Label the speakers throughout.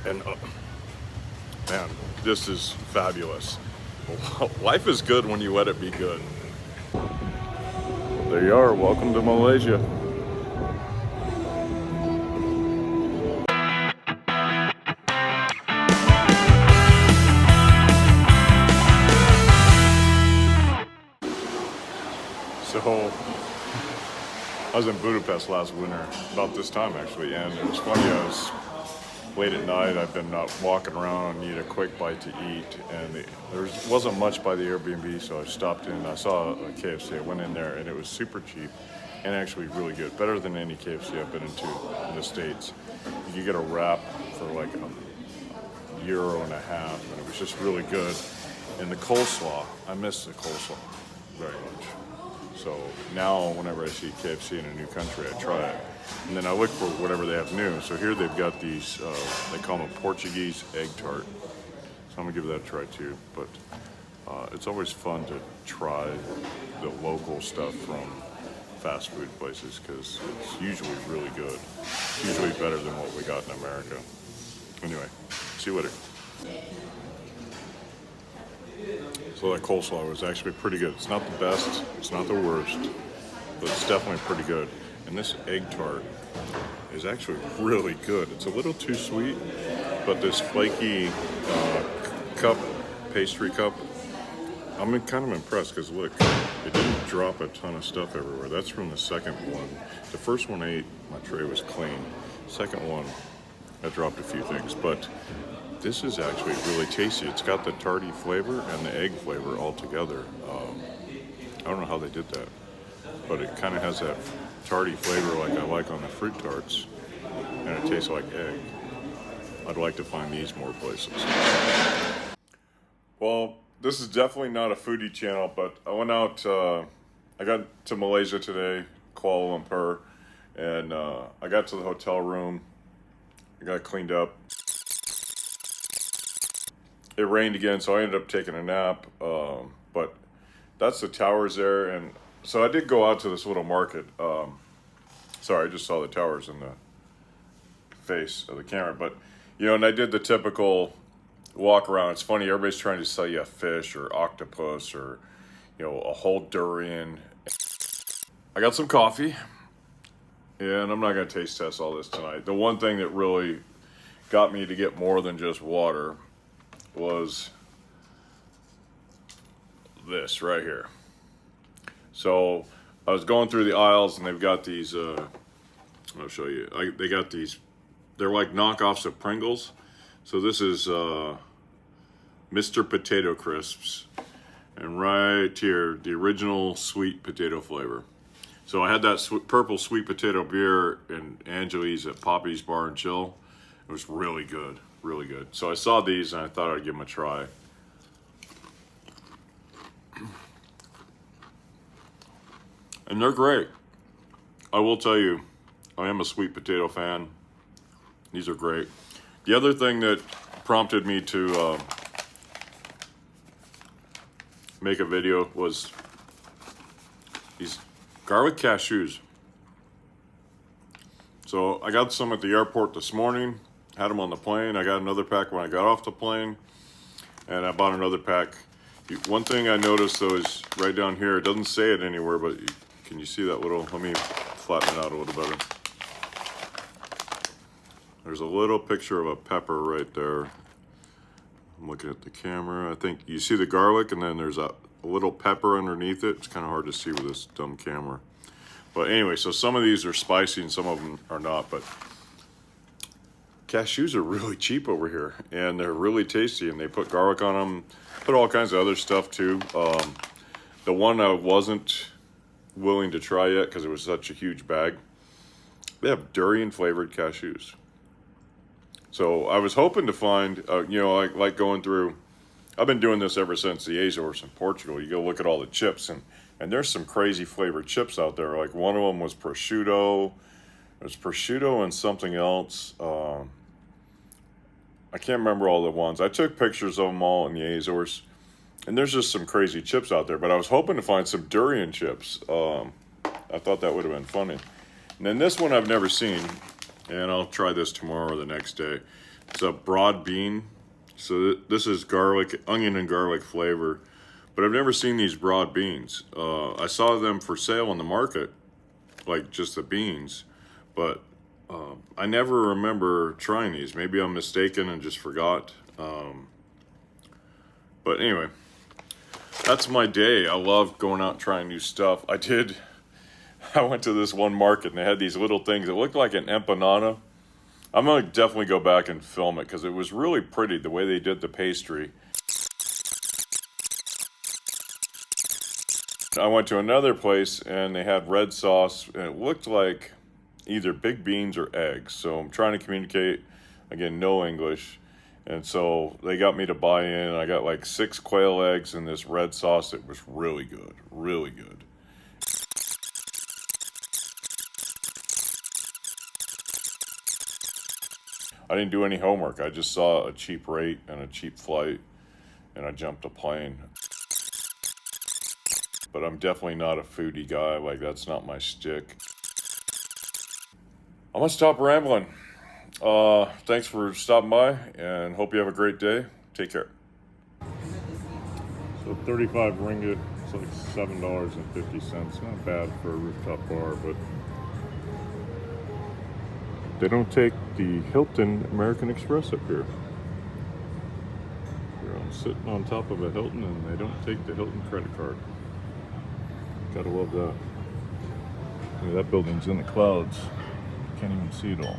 Speaker 1: And man, this is fabulous. Life is good when you let it be good. There you are. Welcome to Malaysia. So I was in Budapest last winter, about this time actually, and it was funny. I was late at night. I've been out walking around and need a quick bite to eat, and there wasn't much by the Airbnb, so I stopped in. I saw a KFC. I went in there, and it was super cheap and actually really good, better than any KFC I've been into in the States. You could get a wrap for like €1.50, and it was just really good. And the coleslaw, I miss the coleslaw very much. So now whenever I see KFC in a new country, I try it. And then I look for whatever they have new. So here they've got these, they call them a Portuguese egg tart. So I'm gonna give that a try too. But it's always fun to try the local stuff from fast food places because it's usually really good. It's usually better than what we got in America. Anyway, see you later. So that coleslaw was actually pretty good. It's not the best, it's not the worst, but it's definitely pretty good. And this egg tart is actually really good. It's a little too sweet, but this flaky pastry cup, I'm kind of impressed because look, it didn't drop a ton of stuff everywhere. That's from the second one. The first one I ate, my tray was clean. Second one, I dropped a few things, but this is actually really tasty. It's got the tarty flavor and the egg flavor all together. I don't know how they did that, but it kind of has that tarty flavor like I like on the fruit tarts, and it tastes like egg. I'd like to find these more places. Well, this is definitely not a foodie channel, but I went out, I got to Malaysia today, Kuala Lumpur, and I got to the hotel room, I got cleaned up. It rained again, so I ended up taking a nap, but that's the towers there, and so I did go out to this little market. Sorry, I just saw the towers in the face of the camera, but you know, and I did the typical walk around. It's funny, everybody's trying to sell you a fish or octopus or, you know, a whole durian. I got some coffee, and I'm not going to taste test all this tonight. The one thing that really got me to get more than just water was this right here. So I was going through the aisles, and they've got these, I'll show you. They got these, they're like knockoffs of Pringles. So this is Mr. Potato Crisps. And right here, the original sweet potato flavor. So I had that purple sweet potato beer in Angeli's at Poppy's Bar and Chill. It was really good, really good. So I saw these and I thought I'd give them a try. And they're great. I will tell you, I am a sweet potato fan. These are great. The other thing that prompted me to make a video was these garlic cashews. So I got some at the airport this morning, had them on the plane. I got another pack when I got off the plane, and I bought another pack. One thing I noticed though is right down here, it doesn't say it anywhere, but can you see that little, let me flatten it out a little better. There's a little picture of a pepper right there. I'm looking at the camera. I think you see the garlic, and then there's a little pepper underneath it. It's kind of hard to see with this dumb camera. But anyway, so some of these are spicy and some of them are not. But cashews are really cheap over here, and they're really tasty, and they put garlic on them, put all kinds of other stuff too. The one I wasn't willing to try yet because it was such a huge bag, they have durian flavored cashews. So I was hoping to find, you know, like going through, I've been doing this ever since the Azores in Portugal. You go look at all the chips, and there's some crazy flavored chips out there. Like one of them was prosciutto. There's prosciutto and something else. I can't remember all the ones. I took pictures of them all in the Azores, and there's just some crazy chips out there. But I was hoping to find some durian chips. I thought that would have been funny. And then this one I've never seen, and I'll try this tomorrow or the next day. It's a broad bean. So this is garlic, onion and garlic flavor. But I've never seen these broad beans. I saw them for sale in the market, like just the beans. But I never remember trying these. Maybe I'm mistaken and just forgot. But anyway, that's my day. I love going out and trying new stuff. I went to this one market and they had these little things that looked like an empanada. I'm gonna definitely go back and film it because it was really pretty the way they did the pastry. I went to another place and they had red sauce and it looked like either big beans or eggs. So I'm trying to communicate, again, no English. And so they got me to buy in. I got like 6 quail eggs and this red sauce. It was really good, really good. I didn't do any homework. I just saw a cheap rate and a cheap flight and I jumped a plane. But I'm definitely not a foodie guy. Like, that's not my shtick. I'm gonna stop rambling. Thanks for stopping by and hope you have a great day. Take care. So 35 ringgit, it's like $7.50. Not bad for a rooftop bar, but they don't take the Hilton American Express up here. I'm sitting on top of a Hilton and they don't take the Hilton credit card. Gotta love that. Yeah, that building's in the clouds. Can't even see it all.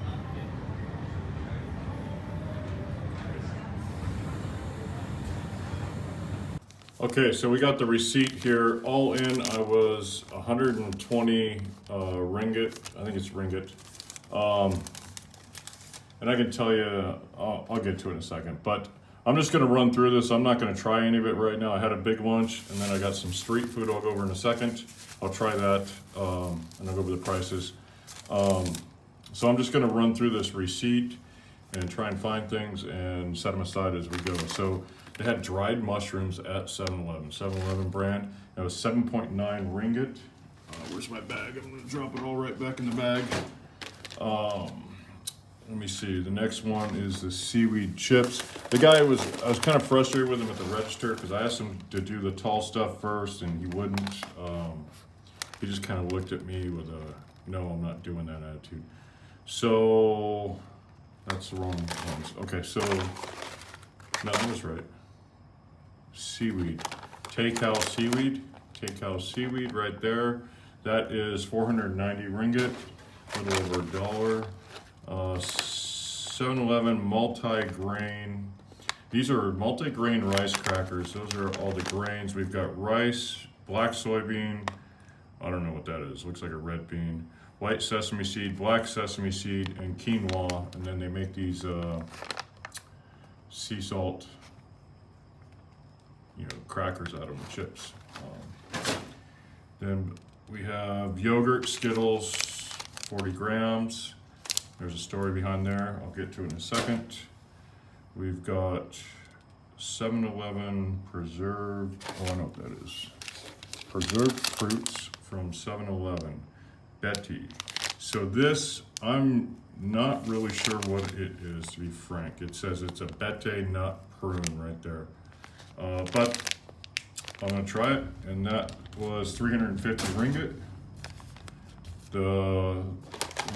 Speaker 1: Okay, so we got the receipt here. All in, I was 120 ringgit. I think it's ringgit. And I can tell you, I'll get to it in a second, but I'm just gonna run through this. I'm not gonna try any of it right now. I had a big lunch and then I got some street food I'll go over in a second. I'll try that and I'll go over the prices. So I'm just gonna run through this receipt and try and find things and set them aside as we go. So they had dried mushrooms at 7-Eleven, 7-Eleven brand. It was 7.9 ringgit. Where's my bag? I'm gonna drop it all right back in the bag. Let me see, the next one is the seaweed chips. I was kind of frustrated with him at the register because I asked him to do the tall stuff first and he wouldn't. He just kind of looked at me with a, no, I'm not doing that attitude. So, that's the wrong ones. Okay, so, no, that was right. Seaweed, Takeout seaweed right there. That is 490 ringgit, a little over $1. 7-Eleven multi-grain. These are multi-grain rice crackers. Those are all the grains. We've got rice, black soybean. I don't know what that is. Looks like a red bean. White sesame seed, black sesame seed, and quinoa. And then they make these sea salt, crackers out of them, chips. Then we have yogurt, Skittles, 40 grams. There's a story behind there. I'll get to it in a second. We've got 7-Eleven preserved, I know what that is. Preserved fruits from 7-Eleven. Betty. So this, I'm not really sure what it is, to be frank. It says it's a Bete nut prune right there. But I'm gonna try it, and that was 350 ringgit. The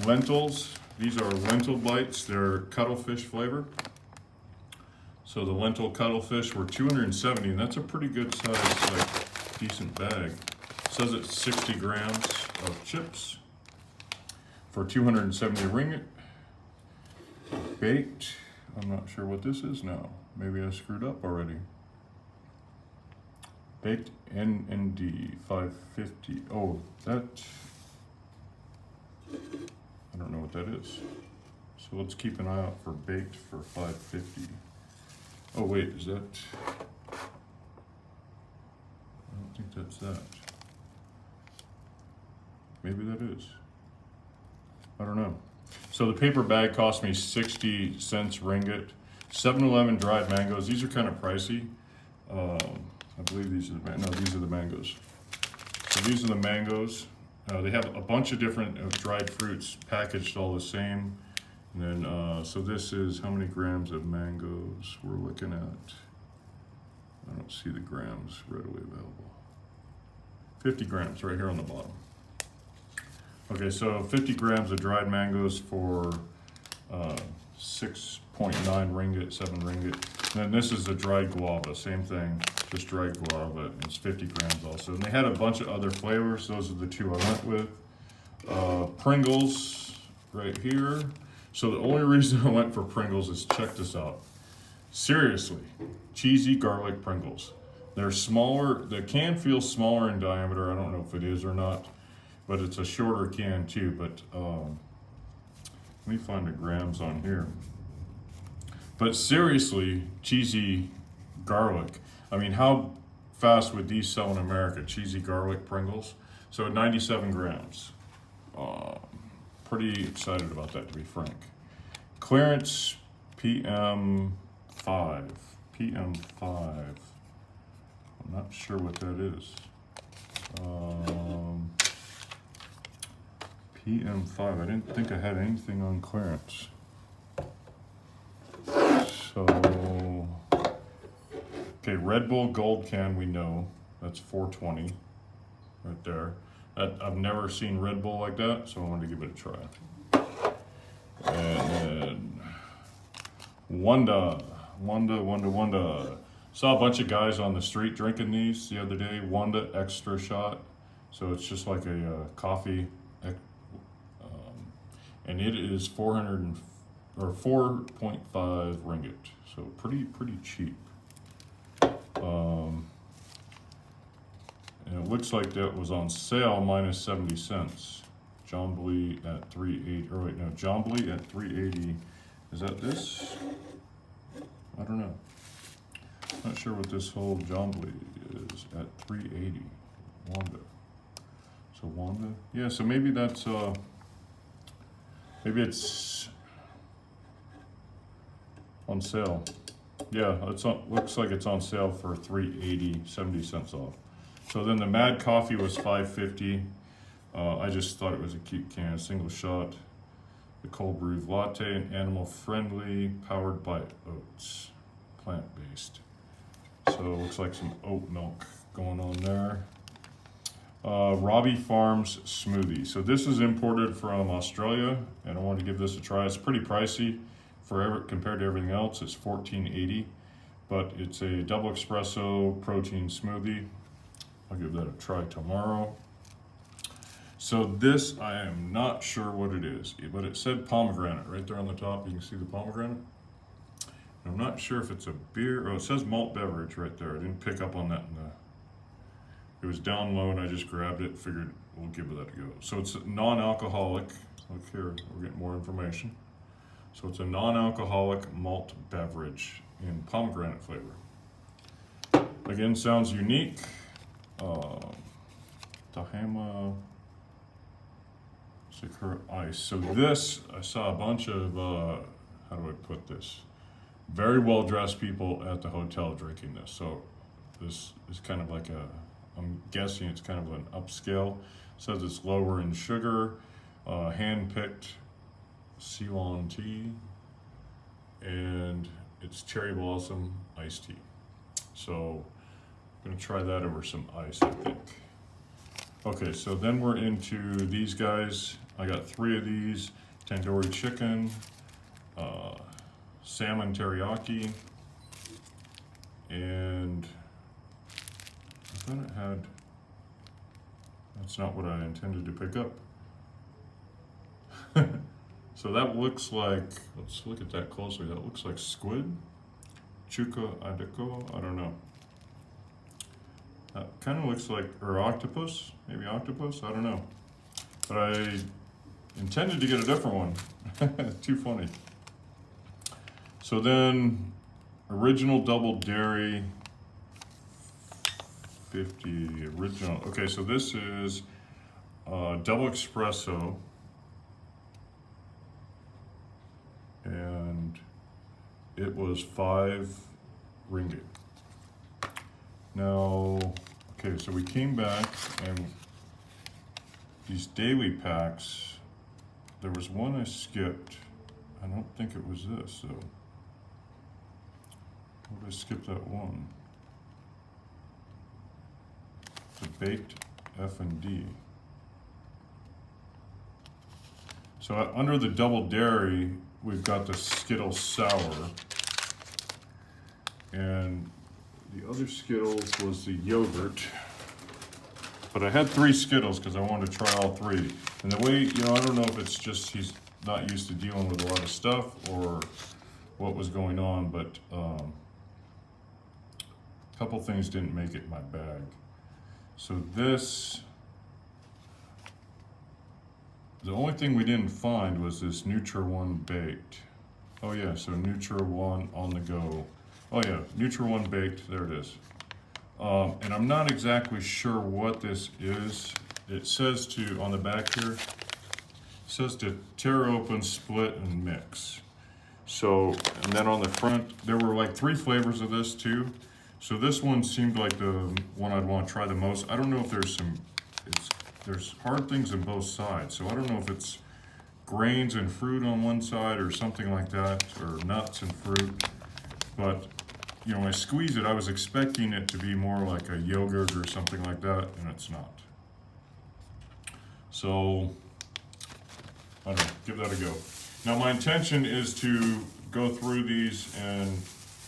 Speaker 1: lentils, these are lentil bites. They're cuttlefish flavor. So the lentil cuttlefish were 270, and that's a pretty good size, like decent bag. It says it's 60 grams of chips for 270 ringgit. Baked, I'm not sure what this is now. Maybe I screwed up already. Baked NND 550. Oh, that, I don't know what that is. So let's keep an eye out for baked for 550. Oh wait, is that? I don't think that's that. Maybe that is. I don't know. So the paper bag cost me 60 cents ringgit. 7-Eleven dried mangoes. These are kind of pricey. I believe these are these are the mangoes. So these are the mangoes. They have a bunch of different dried fruits packaged all the same. And then, so this is how many grams of mangoes we're looking at. I don't see the grams readily available. 50 grams right here on the bottom. Okay, so 50 grams of dried mangoes for 6.9 ringgit, 7 ringgit. And then this is a dried guava, same thing, just dried guava. It's 50 grams also. And they had a bunch of other flavors. Those are the two I went with. Pringles right here. So the only reason I went for Pringles is check this out. Seriously, cheesy garlic Pringles. They're smaller, the can feels smaller in diameter. I don't know if it is or not, but it's a shorter can too. But let me find the grams on here. But seriously, cheesy garlic. I mean, how fast would these sell in America? Cheesy garlic Pringles. So 97 grams. Pretty excited about that, to be frank. Clearance PM5. PM5. I'm not sure what that is. PM5. I didn't think I had anything on clearance. So, okay, Red Bull Gold can, we know. That's 420 right there. I've never seen Red Bull like that, so I wanted to give it a try. And then Wanda. Saw a bunch of guys on the street drinking these the other day. Wanda Extra Shot. So it's just like a coffee, and it is 4.5 ringgit. So pretty cheap. And it looks like that was on sale minus 70 cents. Jambly at 380. Or wait, no, Jambly at 380. Is that this? I don't know. Not sure what this whole Jambly is at 380. Wanda. So Wanda. Yeah, so maybe that's maybe it's on sale. Yeah, looks like it's on sale for 380, 70 cents off. So then the Mad Coffee was 5.50. I just thought it was a cute can, single shot. The cold brew latte, and animal friendly, powered by oats, plant-based. So it looks like some oat milk going on there. Robbie Farms smoothie. So this is imported from Australia, and I wanted to give this a try. It's pretty pricey compared to everything else. It's $14.80, but it's a double espresso protein smoothie. I'll give that a try tomorrow. So this, I am not sure what it is, but it said pomegranate right there on the top. You can see the pomegranate. And I'm not sure if it's a beer. Oh, it says malt beverage right there. I didn't pick up on that it was down low and I just grabbed it, figured we'll give that a go. So it's non-alcoholic. Look here, we're getting more information. So it's a non-alcoholic malt beverage in pomegranate flavor. Again, sounds unique. Tahama Sakura Ice. So this, I saw a bunch of, how do I put this? Very well-dressed people at the hotel drinking this. So this is kind of like I'm guessing it's kind of an upscale. It says it's lower in sugar, hand-picked Ceylon tea, and it's cherry blossom iced tea. So I'm gonna try that over some ice, I think. Okay, so then we're into these guys. I got 3 of these: tandoori chicken, salmon teriyaki, and I thought it had, that's not what I intended to pick up. So that looks like, let's look at that closely. That looks like squid, chuka adeko, I don't know. That kind of looks like, or octopus, maybe octopus, I don't know. But I intended to get a different one. Too funny. So then, original double dairy, 50 original. Okay, so this is double espresso, and it was 5 ringgit. Now, okay, so we came back, and these daily packs, there was one I skipped. I don't think it was this, so. Why did I skip that one? The baked F&D. So under the double dairy, we've got the Skittles sour. And the other Skittles was the yogurt. But I had 3 Skittles because I wanted to try all 3. And the way, I don't know if it's just he's not used to dealing with a lot of stuff or what was going on, but a couple things didn't make it in my bag. So this, the only thing we didn't find was this Nutri-One baked. Oh yeah, so Nutri-One on the go. Oh yeah, Nutri-One baked, there it is. And I'm not exactly sure what this is. It says to, on the back here, it says to tear open, split, and mix. So, and then on the front, there were like 3 flavors of this too. So this one seemed like the one I'd want to try the most. I don't know if there's hard things on both sides. So I don't know if it's grains and fruit on one side or something like that, or nuts and fruit. But, when I squeeze it, I was expecting it to be more like a yogurt or something like that, and it's not. So, I don't know, give that a go. Now my intention is to go through these and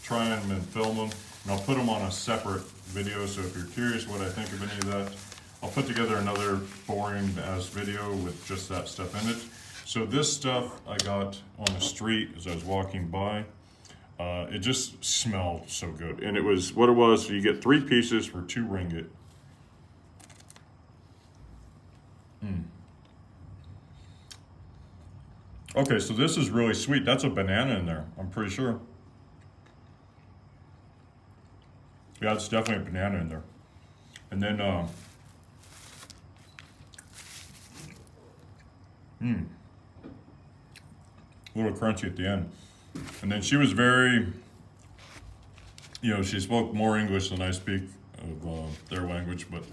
Speaker 1: try them and film them. And I'll put them on a separate video, so if you're curious what I think of any of that, I'll put together another boring ass video with just that stuff in it. So this stuff I got on the street as I was walking by. It just smelled so good. And it was, what it was, you get 3 pieces for 2 ringgit. Okay, so this is really sweet. That's a banana in there, I'm pretty sure. Yeah, it's definitely a banana in there. And then, a little crunchy at the end. And then she was very, she spoke more English than I speak of their language, but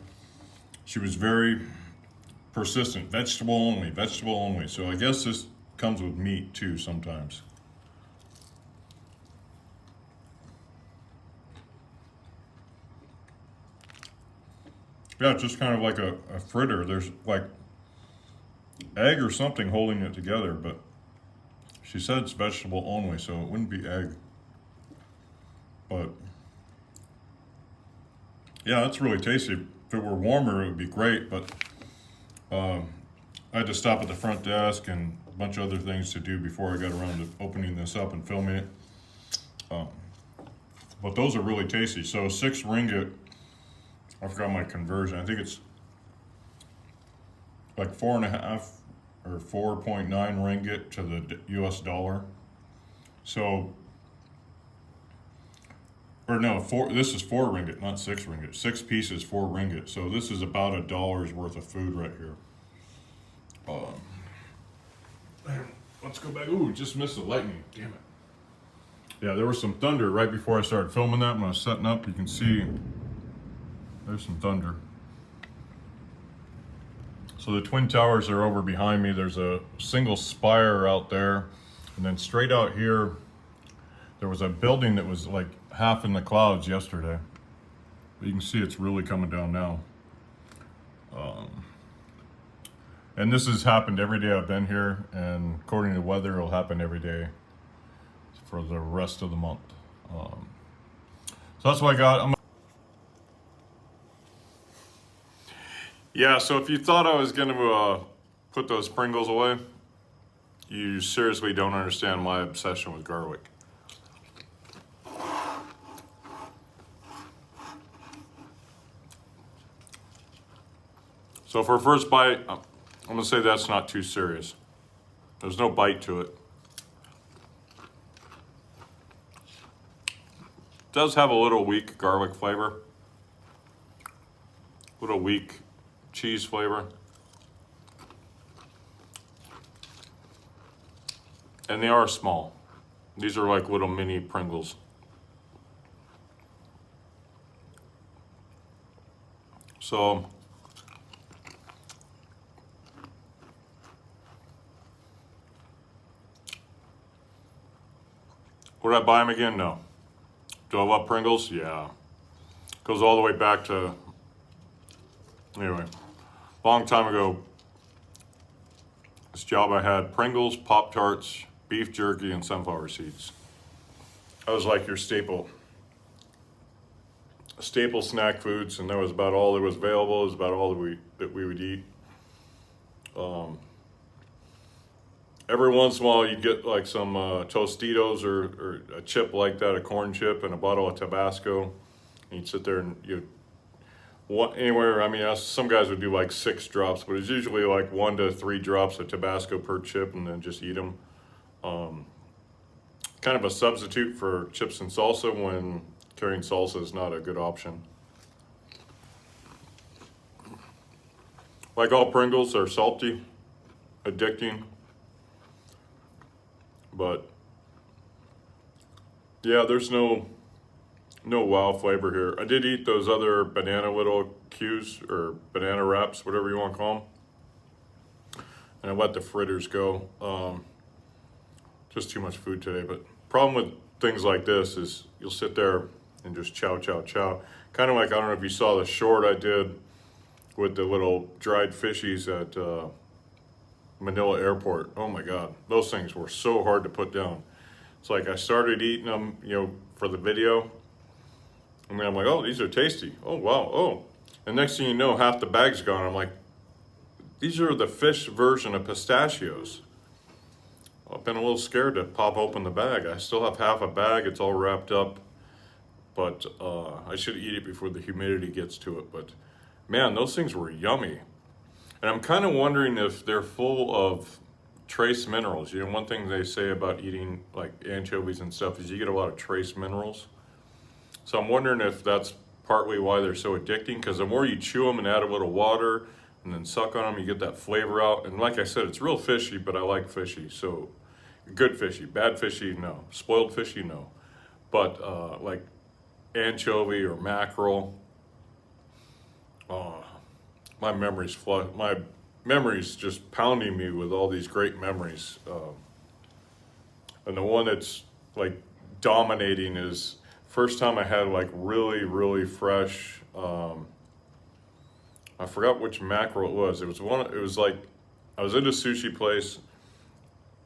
Speaker 1: she was very persistent. Vegetable only, vegetable only. So I guess this comes with meat too sometimes. Yeah, it's just kind of like a fritter. There's like egg or something holding it together, but she said it's vegetable only, so it wouldn't be egg. But yeah, it's really tasty. If it were warmer, it would be great, but I had to stop at the front desk and a bunch of other things to do before I got around to opening this up and filming it. But those are really tasty. So 6 ringgit, I forgot my conversion. I think it's like 4.5 or 4.9 ringgit to the US dollar. So, or no, this is 4 ringgit, not 6 ringgit. 6 pieces, 4 ringgit. So this is about $1 worth of food right here. Let's go back. Ooh, just missed the lightning. Damn it. Yeah, there was some thunder right before I started filming that. When I was setting up, you can see there's some thunder. So the Twin Towers are over behind me. There's a single spire out there. And then straight out here, there was a building that was like half in the clouds yesterday. But you can see it's really coming down now. And this has happened every day I've been here. And according to the weather, it'll happen every day for the rest of the month. So that's what I got. Yeah, so if you thought I was going to put those Pringles away, you seriously don't understand my obsession with garlic. So for a first bite, I'm going to say that's not too serious. There's no bite to it. It does have a little weak garlic flavor. A little weak cheese flavor. And they are small. These are like little mini Pringles. So Would I buy them again? No. Do I love Pringles? Yeah. Goes all the way back to, anyway, long time ago, this job I had, Pringles, Pop-Tarts, beef jerky, and sunflower seeds. That was like your staple snack foods, and that was about all that was available. It was about all that we would eat. Every once in a while, you'd get like some Tostitos or a chip like that, a corn chip, and a bottle of Tabasco. And you'd sit there and anywhere. I mean, some guys would do like 6 drops, but it's usually like 1 to 3 drops of Tabasco per chip, and then just eat them. Kind of a substitute for chips and salsa when carrying salsa is not a good option. Like all Pringles, they're salty, addicting. But yeah, there's no wow flavor here. I did eat those other banana little Qs or banana wraps, whatever you want to call them. And I let the fritters go. Just too much food today. But problem with things like this is you'll sit there and just chow, chow, chow. Kind of like, I don't know if you saw the short I did with the little dried fishies at Manila Airport. Oh my God, those things were so hard to put down. It's like I started eating them, for the video, and then I'm like, oh, these are tasty. Oh wow, oh, and next thing you know, half the bag's gone. I'm like, these are the fish version of pistachios. I've been a little scared to pop open the bag. I still have half a bag. It's all wrapped up, but I should eat it before the humidity gets to it. But man, those things were yummy. And I'm kind of wondering if they're full of trace minerals. One thing they say about eating like anchovies and stuff is you get a lot of trace minerals. So I'm wondering if that's partly why they're so addicting, because the more you chew them and add a little water and then suck on them, you get that flavor out. And like I said, it's real fishy, but I like fishy. So good fishy, bad fishy, no. Spoiled fishy, no. But like anchovy or mackerel, my memory's just pounding me with all these great memories. And the one that's like dominating is first time I had like really, really fresh, I forgot which mackerel it was. It was like, I was in a sushi place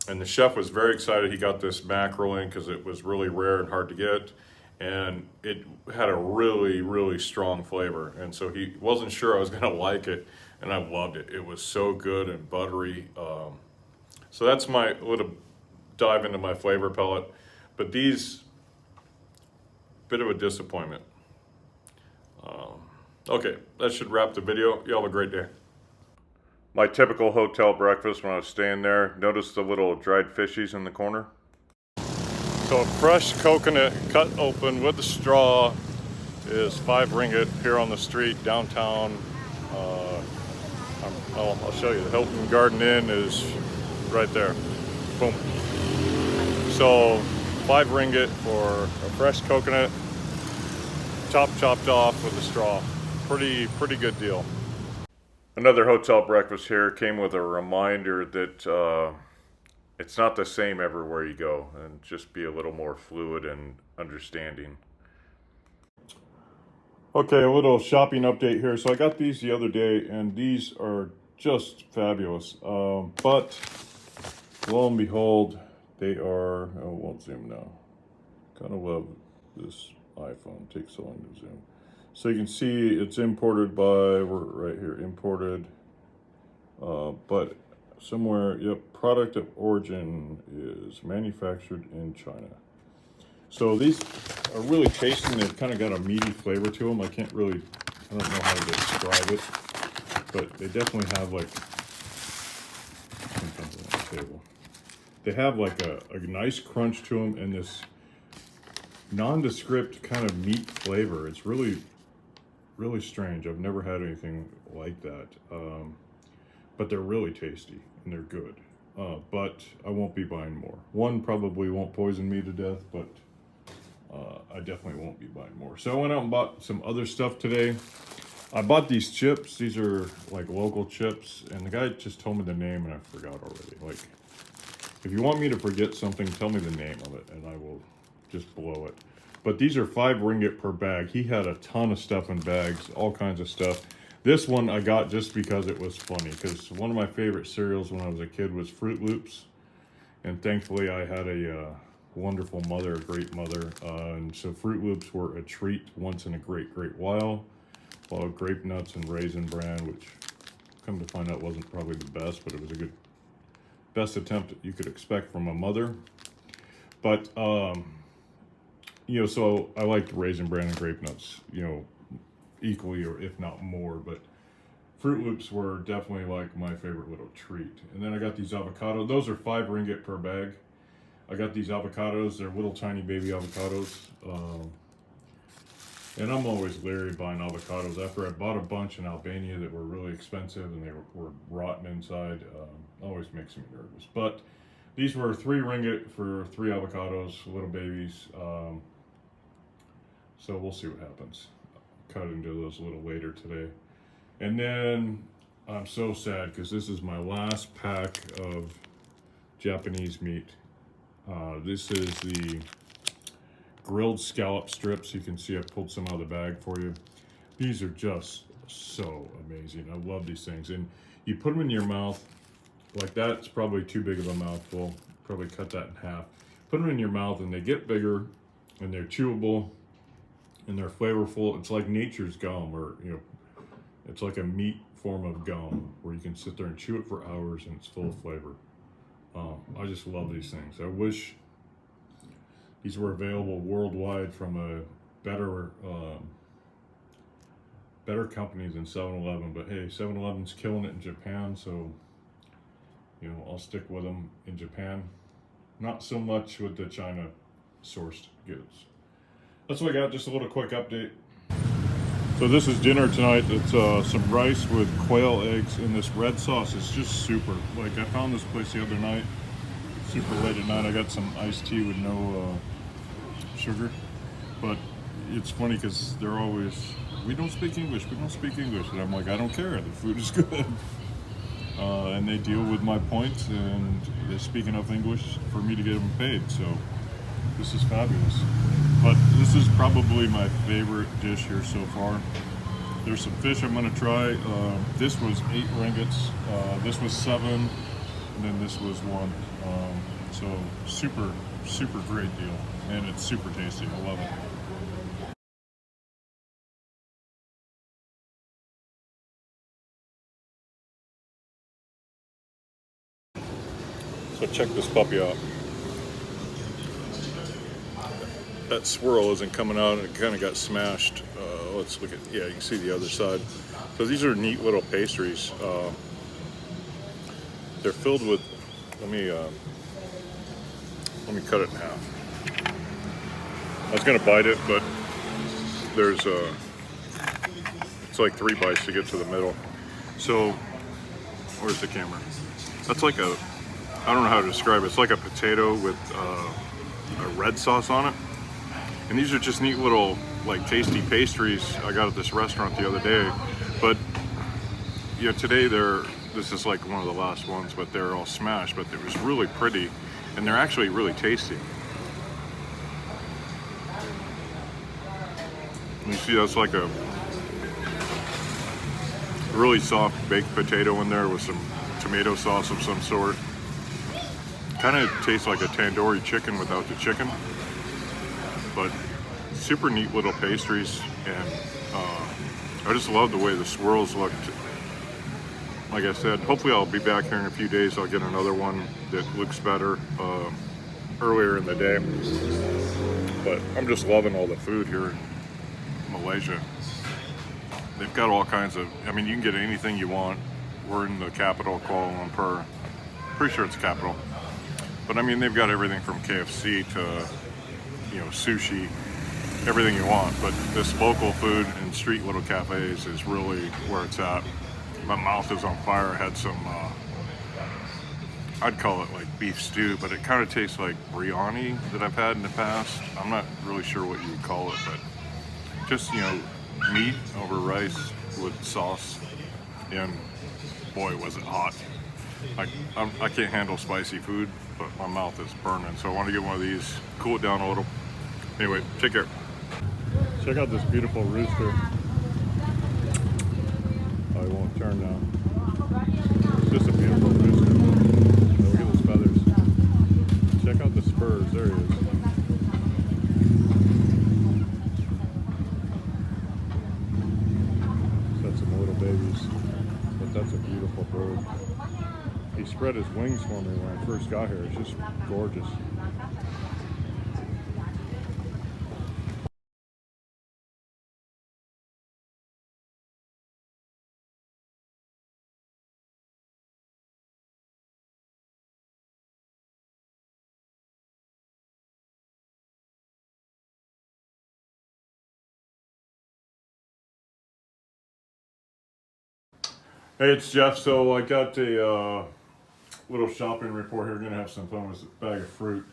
Speaker 1: and the chef was very excited he got this mackerel in because it was really rare and hard to get. And it had a really, really strong flavor. And so he wasn't sure I was gonna like it, and I loved it. It was so good and buttery. So that's my little dive into my flavor palette. But these, bit of a disappointment. Okay, that should wrap the video. You all have a great day. My typical hotel breakfast when I was staying there, notice the little dried fishies in the corner. So a fresh coconut cut open with a straw is 5 ringgit here on the street downtown. I'll show you. The Hilton Garden Inn is right there. Boom. So 5 ringgit for a fresh coconut, chopped off with a straw. Pretty good deal. Another hotel breakfast here came with a reminder that it's not the same everywhere you go, and just be a little more fluid and understanding. Okay, a little shopping update here. So I got these the other day, and these are just fabulous. But lo and behold, they are, I won't zoom now. Kind of love this iPhone, it takes so long to zoom. So you can see it's imported by, we're right here, imported, but somewhere, yep, product of origin is manufactured in China. So these are really tasty. They've kind of got a meaty flavor to them. I don't know how to describe it, but they definitely have like, sometimes on the table. They have like a nice crunch to them and this nondescript kind of meat flavor. It's really strange. I've never had anything like that. But they're really tasty and they're good. But I won't be buying more. One probably won't poison me to death, but I definitely won't be buying more. So I went out and bought some other stuff today. I bought these chips. These are like local chips, and the guy just told me the name and I forgot already. Like, if you want me to forget something, tell me the name of it and I will just blow it. But these are 5 ringgit per bag. He had a ton of stuff in bags, all kinds of stuff. This one I got just because it was funny, because one of my favorite cereals when I was a kid was Fruit Loops. And thankfully I had a wonderful mother, a great mother. And so Fruit Loops were a treat once in a great while Grape Nuts and Raisin Bran, which come to find out wasn't probably the best, but it was a good, best attempt that you could expect from a mother. But, you know, so I liked Raisin Bran and Grape Nuts, you know, equally or if not more, but Fruit Loops were definitely like my favorite little treat. And then I got these avocados. Those are 5 ringgit per bag. I got these avocados. They're little tiny baby avocados. And I'm always leery buying avocados. After I bought a bunch in Albania that were really expensive and they were rotten inside, always makes me nervous. But these were 3 ringgit for 3 avocados, little babies. So we'll see what happens. I'll cut into those a little later today. And then I'm so sad because this is my last pack of Japanese meat. This is the grilled scallop strips. You can see I pulled some out of the bag for you. These are just so amazing. I love these things. And you put them in your mouth like that. It's probably too big of a mouthful. Probably cut that in half. Put them in your mouth and they get bigger and they're chewable and they're flavorful. It's like nature's gum, or, you know, it's like a meat form of gum where you can sit there and chew it for hours and it's full of flavor. I just love these things. I wish these were available worldwide from a better company than 7-Eleven. But hey, 7-Eleven's killing it in Japan, so you know, I'll stick with them in Japan. Not so much with the China sourced goods. That's what I got, just a little quick update. So this is dinner tonight. It's some rice with quail eggs, and this red sauce is just super. Like, I found this place the other night, super late at night. I got some iced tea with no sugar. But it's funny because they're always, we don't speak English. And I'm like, I don't care, the food is good. And they deal with my points, and they speak enough English for me to get them paid. So this is fabulous. But this is probably my favorite dish here so far. There's some fish I'm gonna try. This was 8 ringgits. This was 7, and then this was 1. So super great deal, and it's super tasty. I love it. So check this puppy out. That swirl isn't coming out, and it kind of got smashed. Let's look at, yeah, you can see the other side. So these are neat little pastries. They're filled with, let me cut it in half. I was gonna bite it, but there's it's like 3 bites to get to the middle. So, where's the camera? That's like a, I don't know how to describe it. It's like a potato with a red sauce on it. And these are just neat little, like, tasty pastries I got at this restaurant the other day. But, you know, today this is like one of the last ones, but they're all smashed, but it was really pretty, and they're actually really tasty. And you see that's like a really soft baked potato in there with some tomato sauce of some sort. Kind of tastes like a tandoori chicken without the chicken. But super neat little pastries, and I just love the way the swirls looked. Like I said, hopefully I'll be back here in a few days. I'll get another one that looks better earlier in the day. But I'm just loving all the food here in Malaysia. They've got all kinds of, I mean, you can get anything you want. We're in the capital, Kuala Lumpur. Pretty sure it's the capital. But I mean, they've got everything from KFC to, you know, sushi, everything you want. But this local food and street little cafes is really where it's at. My mouth is on fire. I had some, I'd call it like beef stew, but it kind of tastes like biryani that I've had in the past. I'm not really sure what you would call it, but just, you know, meat over rice with sauce, and boy, was it hot. I can't handle spicy food, but my mouth is burning, so I want to get one of these, cool it down a little, Anyway, take care. Check out this beautiful rooster. Oh, he won't turn now. It's just a beautiful rooster. Oh, look at those feathers. Check out the spurs. There he is. Got some little babies, but that's a beautiful bird. He spread his wings for me when I first got here. It's just gorgeous. Hey, it's Jeff. So I got a little shopping report here. Gonna have some fun with a bag of fruit.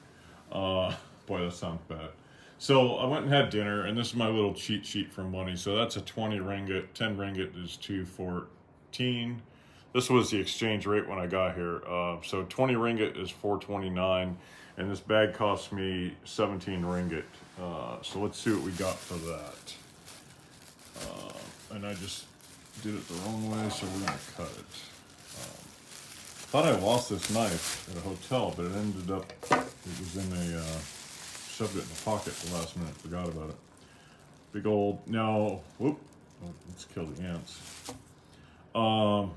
Speaker 1: Boy, that sounds bad. So I went and had dinner, and this is my little cheat sheet for money. So that's a 20 ringgit. 10 ringgit is 214. This was the exchange rate when I got here. So 20 ringgit is 429, and this bag cost me 17 ringgit. So let's see what we got for that. And I just did it the wrong way, so we're gonna cut it. Thought I lost this knife at a hotel, but it ended up, it was in a, shoved it in the pocket at the last minute, forgot about it. Big old, now, whoop, oh, let's kill the ants. I'm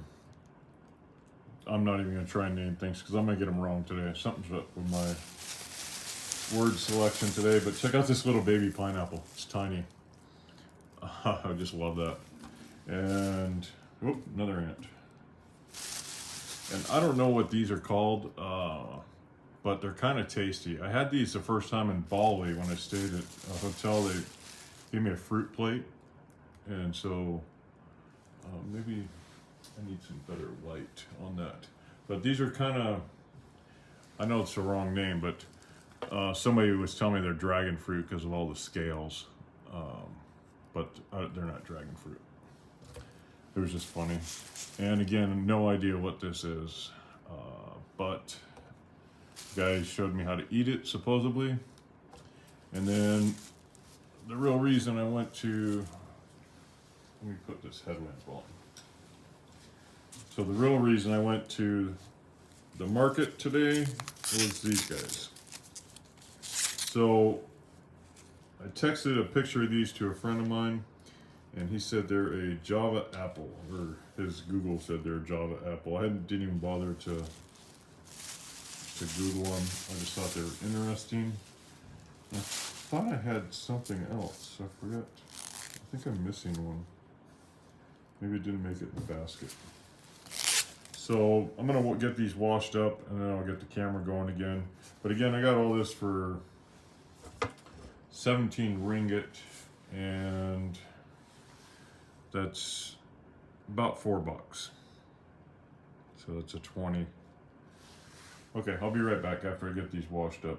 Speaker 1: not even gonna try and name things, because I'm gonna get them wrong today. Something's up with my word selection today, but check out this little baby pineapple. It's tiny. I just love that. And whoop, another ant. And I don't know what these are called, but they're kind of tasty. I had these the first time in Bali when I stayed at a hotel. They gave me a fruit plate, and so maybe I need some better light on that. But these are kind of, I know it's the wrong name, but somebody was telling me they're dragon fruit because of all the scales, but they're not dragon fruit. It was just funny. And again, no idea what this is, but guys showed me how to eat it, supposedly. And then the real reason I went to, let me put this headlamp on. So the real reason I went to the market today was these guys. So I texted a picture of these to a friend of mine, and he said they're a Java apple, or his Google said they're a Java apple. I didn't even bother to Google them. I just thought they were interesting. I thought I had something else. I forgot. I think I'm missing one. Maybe it didn't make it in the basket. So I'm gonna get these washed up, and then I'll get the camera going again. But again, I got all this for 17 ringgit, and that's about $4. So that's a 20. Okay, I'll be right back after I get these washed up.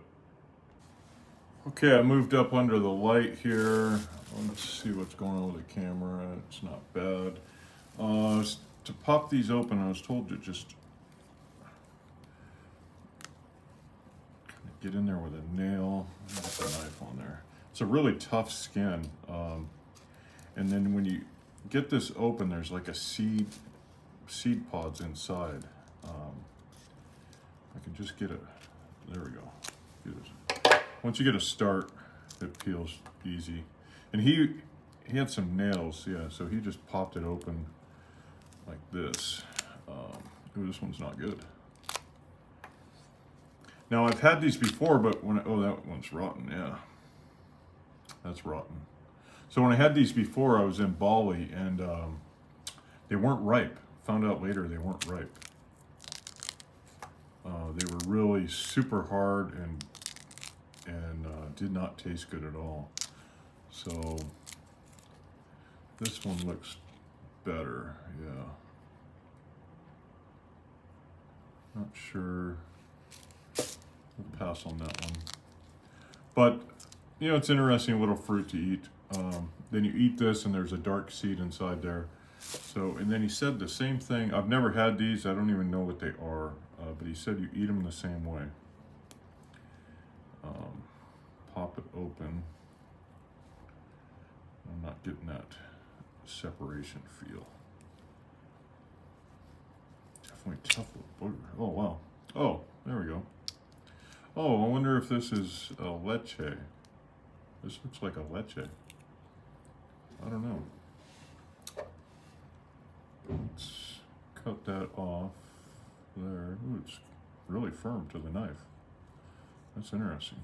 Speaker 1: Okay, I moved up under the light here. Let's see what's going on with the camera. It's not bad. To pop these open, I was told to just kind of get in there with a nail. Get the knife on there. It's a really tough skin. And then when you get this open, there's like a seed pods inside. I can just get it. There we go. Once you get a start, it peels easy. And he had some nails, yeah. So he just popped it open like this. Ooh, this one's not good. Now I've had these before, but oh, that one's rotten. Yeah, that's rotten. So when I had these before, I was in Bali, and they weren't ripe. Found out later they weren't ripe. They were really super hard and did not taste good at all. So this one looks better, yeah. Not sure. We'll pass on that one. But you know, it's interesting little fruit to eat. Then you eat this, and there's a dark seed inside there. So, and then he said the same thing. I've never had these. I don't even know what they are. But he said you eat them the same way. Pop it
Speaker 2: open. I'm not getting that separation feel. Definitely tough with butter. Oh, wow. Oh, there we go. Oh, I wonder if this is a leche. This looks like a leche. I don't know. Let's cut that off there. Ooh, it's really firm to the knife. That's interesting.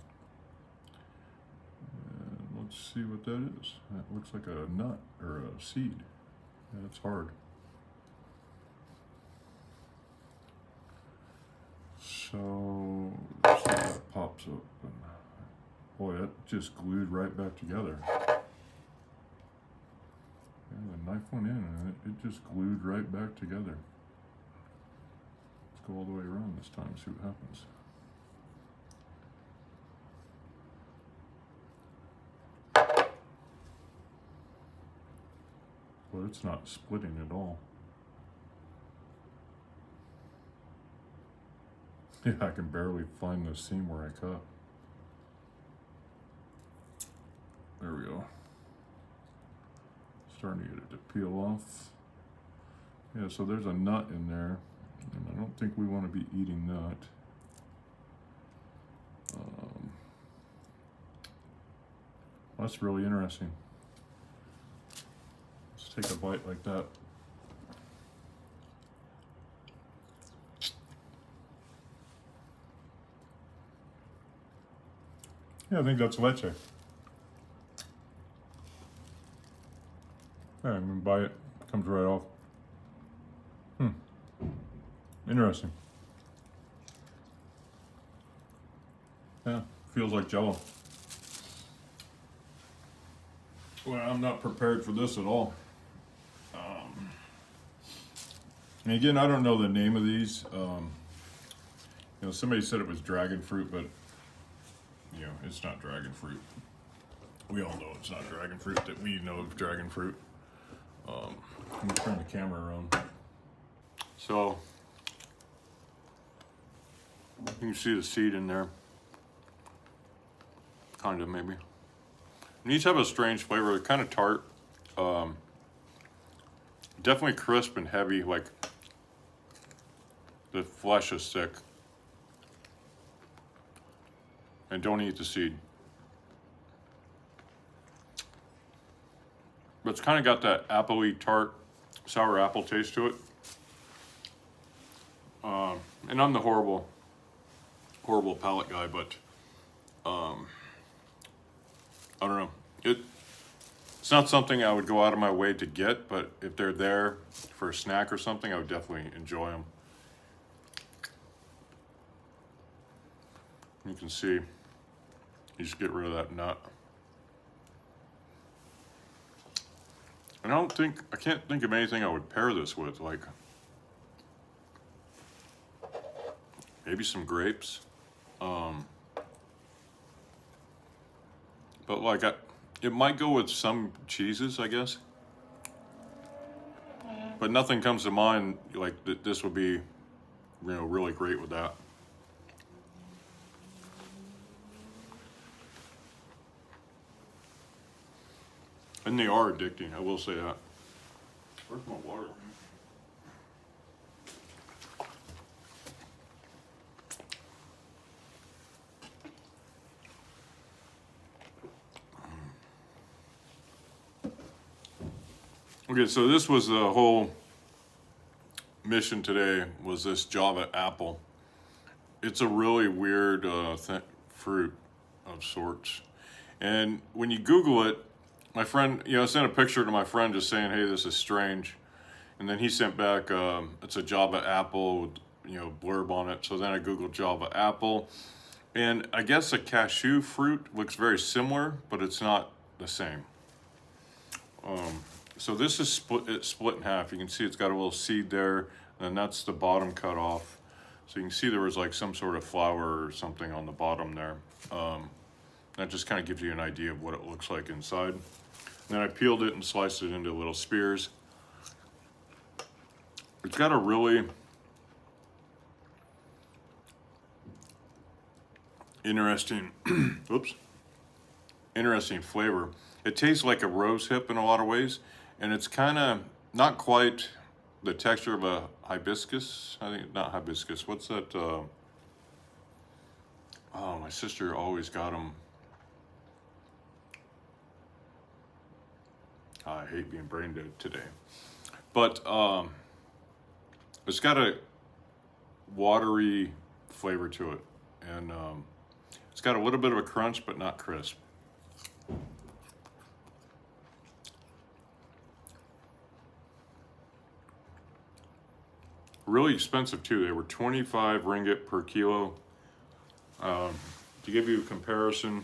Speaker 2: And let's see what that is. That looks like a nut or a seed. Yeah, it's hard. So that pops up. And boy, that just glued right back together. Yeah, the knife went in and it just glued right back together. Let's go all the way around this time and see what happens. Well, it's not splitting at all. Yeah, I can barely find the seam where I cut. There we go. Starting to get it to peel off. Yeah, so there's a nut in there, and I don't think we want to be eating that. That's really interesting. Let's take a bite like that. Yeah, I think that's leche. Yeah, I'm gonna buy it. Comes right off. Interesting. Yeah, feels like Jello. Well, I'm not prepared for this at all. And again, I don't know the name of these. Somebody said it was dragon fruit, but it's not dragon fruit. We all know it's not dragon fruit. That we know of dragon fruit. Let me turn the camera around. So you can see the seed in there. Kind of, maybe. And these have a strange flavor. They're kind of tart. Definitely crisp and heavy. Like the flesh is thick. And don't eat the seed. But it's kind of got that appley, tart, sour apple taste to it. And I'm the horrible palate guy, but I don't know. It's not something I would go out of my way to get, but if they're there for a snack or something, I would definitely enjoy them. You can see, you just get rid of that nut. And I can't think of anything I would pair this with, like maybe some grapes. But like it might go with some cheeses, I guess. But nothing comes to mind like this would be, really great with that. And they are addicting, I will say that. Where's my water? Okay, so this was the whole mission today, was this Java apple. It's a really weird fruit of sorts. And when you Google it, my friend, I sent a picture to my friend just saying, hey, this is strange. And then he sent back, it's a Java apple with, blurb on it. So then I Googled Java apple. And I guess a cashew fruit looks very similar, but it's not the same. So this is split in half. You can see it's got a little seed there, and that's the bottom cut off. So you can see there was like some sort of flower or something on the bottom there. That just kind of gives you an idea of what it looks like inside. And then I peeled it and sliced it into little spears. It's got a really interesting, oops, interesting flavor. It tastes like a rose hip in a lot of ways, and it's kind of not quite the texture of a hibiscus. I think not hibiscus. What's that? Oh, my sister always got them. I hate being brain dead today, but it's got a watery flavor to it, and it's got a little bit of a crunch, but not crisp. Really expensive too. They were 25 ringgit per kilo. To give you a comparison,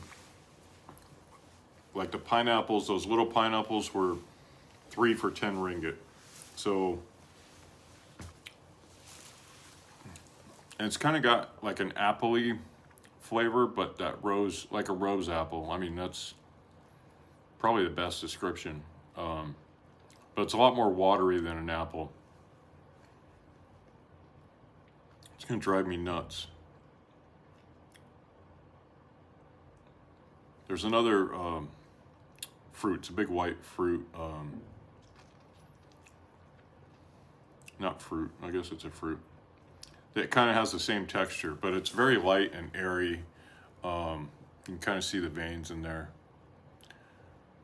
Speaker 2: like the pineapples, those little pineapples were 3 for 10 ringgit. So, and it's kind of got like an appley flavor, but that rose, like a rose apple. I mean, that's probably the best description. But it's a lot more watery than an apple. It's gonna drive me nuts. There's another fruit. It's a big white fruit. Not fruit. I guess it's a fruit. That kind of has the same texture, but it's very light and airy. You can kind of see the veins in there.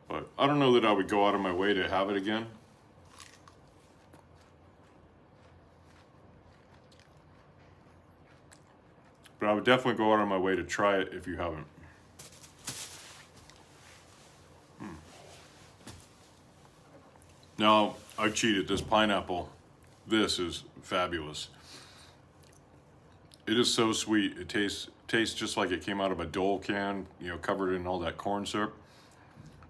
Speaker 2: But I don't know that I would go out of my way to have it again. But I would definitely go out of my way to try it if you haven't. Now, I cheated. This pineapple, this is fabulous. It is so sweet. It tastes just like it came out of a Dole can, you know, covered in all that corn syrup.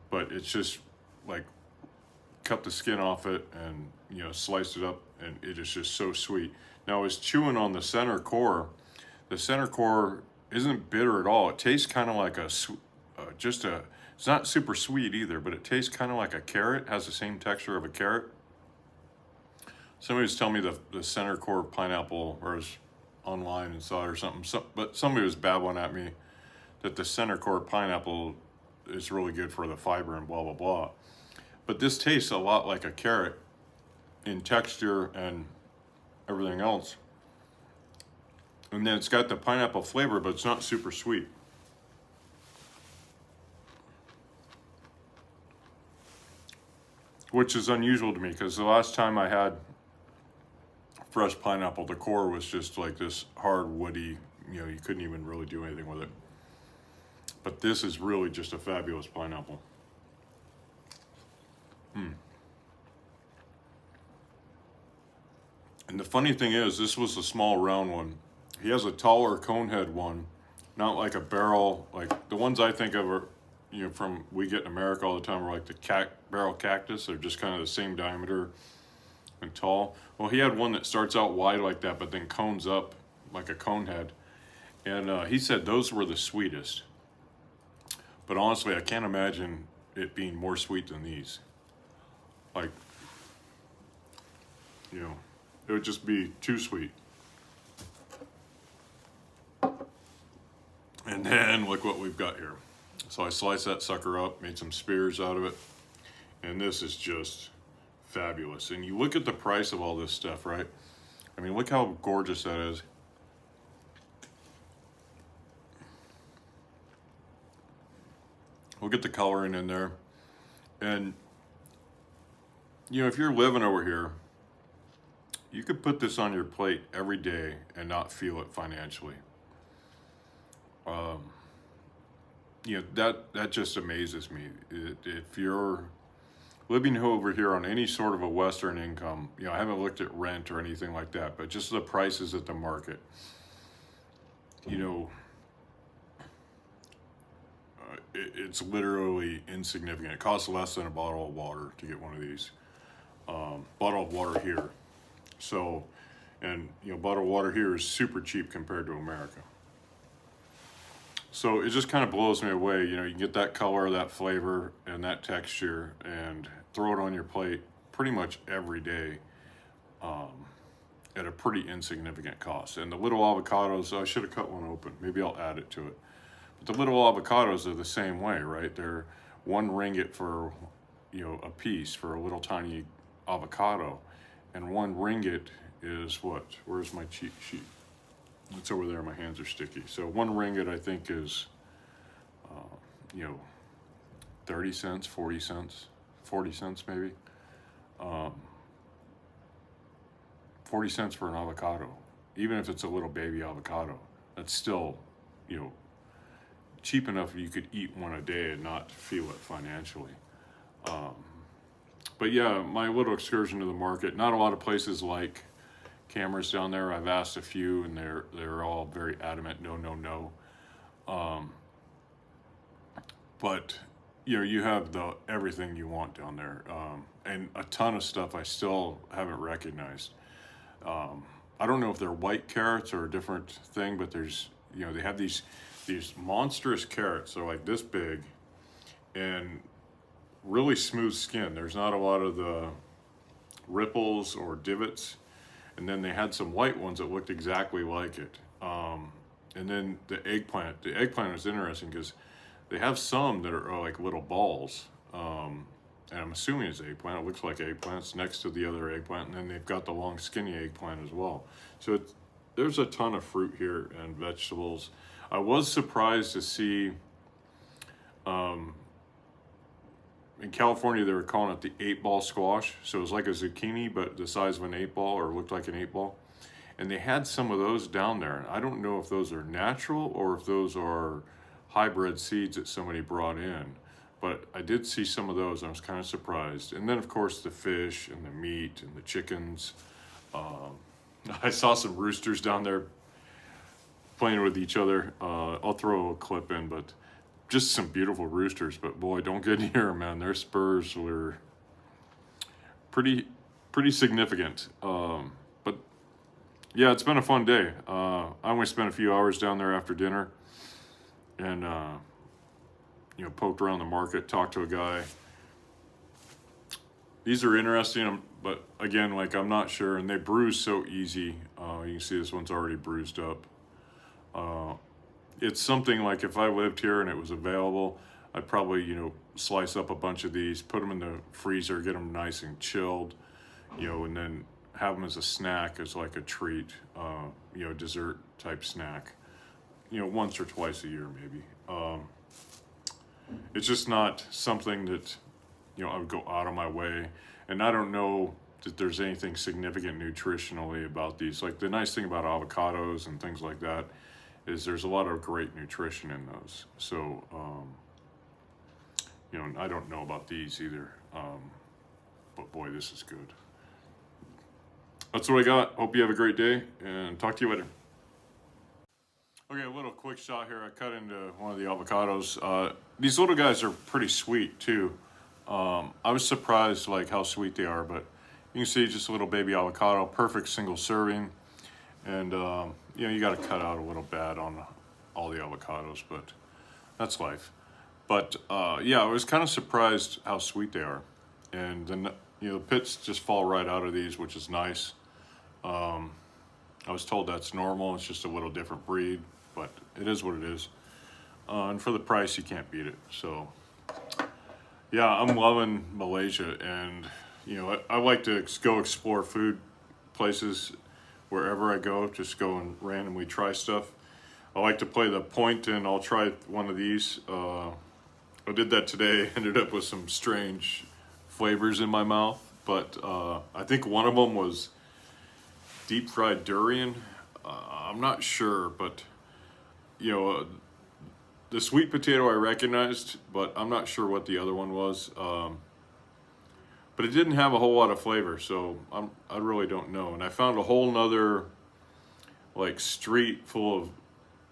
Speaker 2: But it's just like cut the skin off it and, you know, sliced it up, and it is just so sweet. Now, I was chewing on the center core. The center core isn't bitter at all. It tastes kind of like it's not super sweet either, but it tastes kind of like a carrot, has the same texture of a carrot. Somebody was telling me the center core pineapple, or was online and saw it or something, but somebody was babbling at me that the center core pineapple is really good for the fiber and blah, blah, blah. But this tastes a lot like a carrot in texture and everything else. And then it's got the pineapple flavor, but it's not super sweet. Which is unusual to me, because the last time I had fresh pineapple, the core was just like this hard, woody, you know, you couldn't even really do anything with it. But this is really just a fabulous pineapple. And the funny thing is, this was a small round one. He has a taller cone head one, not like a barrel, like the ones I think of are, you know, from we get in America all the time, are like the barrel cactus. They're just kind of the same diameter and tall. Well, he had one that starts out wide like that, but then cones up like a cone head. And he said those were the sweetest. But honestly, I can't imagine it being more sweet than these. Like, you know, it would just be too sweet. And then look what we've got here. So I sliced that sucker up, made some spears out of it, and this is just fabulous. And you look at the price of all this stuff, right? I mean, look how gorgeous that is. Look at the coloring in there. And, you know, if you're living over here, you could put this on your plate every day and not feel it financially. You know, that just amazes me. If you're living over here on any sort of a Western income, you know, I haven't looked at rent or anything like that, but just the prices at the market, you know, it's literally insignificant. It costs less than a bottle of water to get one of these. Bottle of water here. So, and, you know, bottled water here is super cheap compared to America. So it just kind of blows me away. You know, you can get that color, that flavor, and that texture, and throw it on your plate pretty much every day at a pretty insignificant cost. And the little avocados, I should have cut one open. Maybe I'll add it to it. The little avocados are the same way, right? They're 1 ringgit for, a piece for a little tiny avocado. And 1 ringgit is what? Where's my cheat sheet? It's over there. My hands are sticky. So 1 ringgit, I think, is, you know, 30 cents, 40 cents, 40 cents maybe. 40 cents for an avocado. Even if it's a little baby avocado, that's still, cheap enough you could eat one a day and not feel it financially. But yeah, my little excursion to the market, not a lot of places like cameras down there. I've asked a few and they're all very adamant, no, no, no. But you have everything you want down there, and a ton of stuff I still haven't recognized. I don't know if they're white carrots or a different thing, but there's they have these monstrous carrots. They're like this big and really smooth skin. There's not a lot of the ripples or divots. And then they had some white ones that looked exactly like it. And then the eggplant. The eggplant is interesting because they have some that are like little balls. And I'm assuming it's eggplant. It looks like eggplants next to the other eggplant. And then they've got the long skinny eggplant as well. So there's a ton of fruit here and vegetables. I was surprised to see, in California, they were calling it the 8-ball squash. So it was like a zucchini, but the size of an 8-ball, or looked like an 8-ball. And they had some of those down there. And I don't know if those are natural or if those are hybrid seeds that somebody brought in. But I did see some of those. I was kind of surprised. And then, of course, the fish and the meat and the chickens. I saw some roosters down there playing with each other. I'll throw a clip in, but just some beautiful roosters. But boy, don't get near them, man. Their spurs were pretty significant. But yeah, it's been a fun day. I only spent a few hours down there after dinner, and poked around the market, talked to a guy. These are interesting, but again, like, I'm not sure, and they bruise so easy. You can see this one's already bruised up. It's something like if I lived here and it was available, I'd probably, slice up a bunch of these, put them in the freezer, get them nice and chilled, and then have them as a snack, as like a treat, dessert type snack, once or twice a year maybe. It's just not something that, I would go out of my way. And I don't know that there's anything significant nutritionally about these. Like, the nice thing about avocados and things like that is there's a lot of great nutrition in those. So, I don't know about these either. But boy, this is good. That's what I got. Hope you have a great day, and talk to you later. Okay, a little quick shot here. I cut into one of the avocados. These little guys are pretty sweet too. I was surprised like how sweet they are, but you can see just a little baby avocado, perfect single serving. And you got to cut out a little bad on all the avocados, but that's life. But yeah, I was kind of surprised how sweet they are. And then the pits just fall right out of these, which is nice. I was told that's normal. It's just a little different breed, but it is what it is. And for the price, you can't beat it. So, yeah, I'm loving Malaysia, and I like to go explore food places wherever I go. Just go and randomly try stuff. I like to play the point, and I'll try one of these. I did that today. Ended up with some strange flavors in my mouth, but I think one of them was deep fried durian. I'm not sure, but the sweet potato I recognized, but I'm not sure what the other one was. But it didn't have a whole lot of flavor, so I really don't know. And I found a whole nother like street full of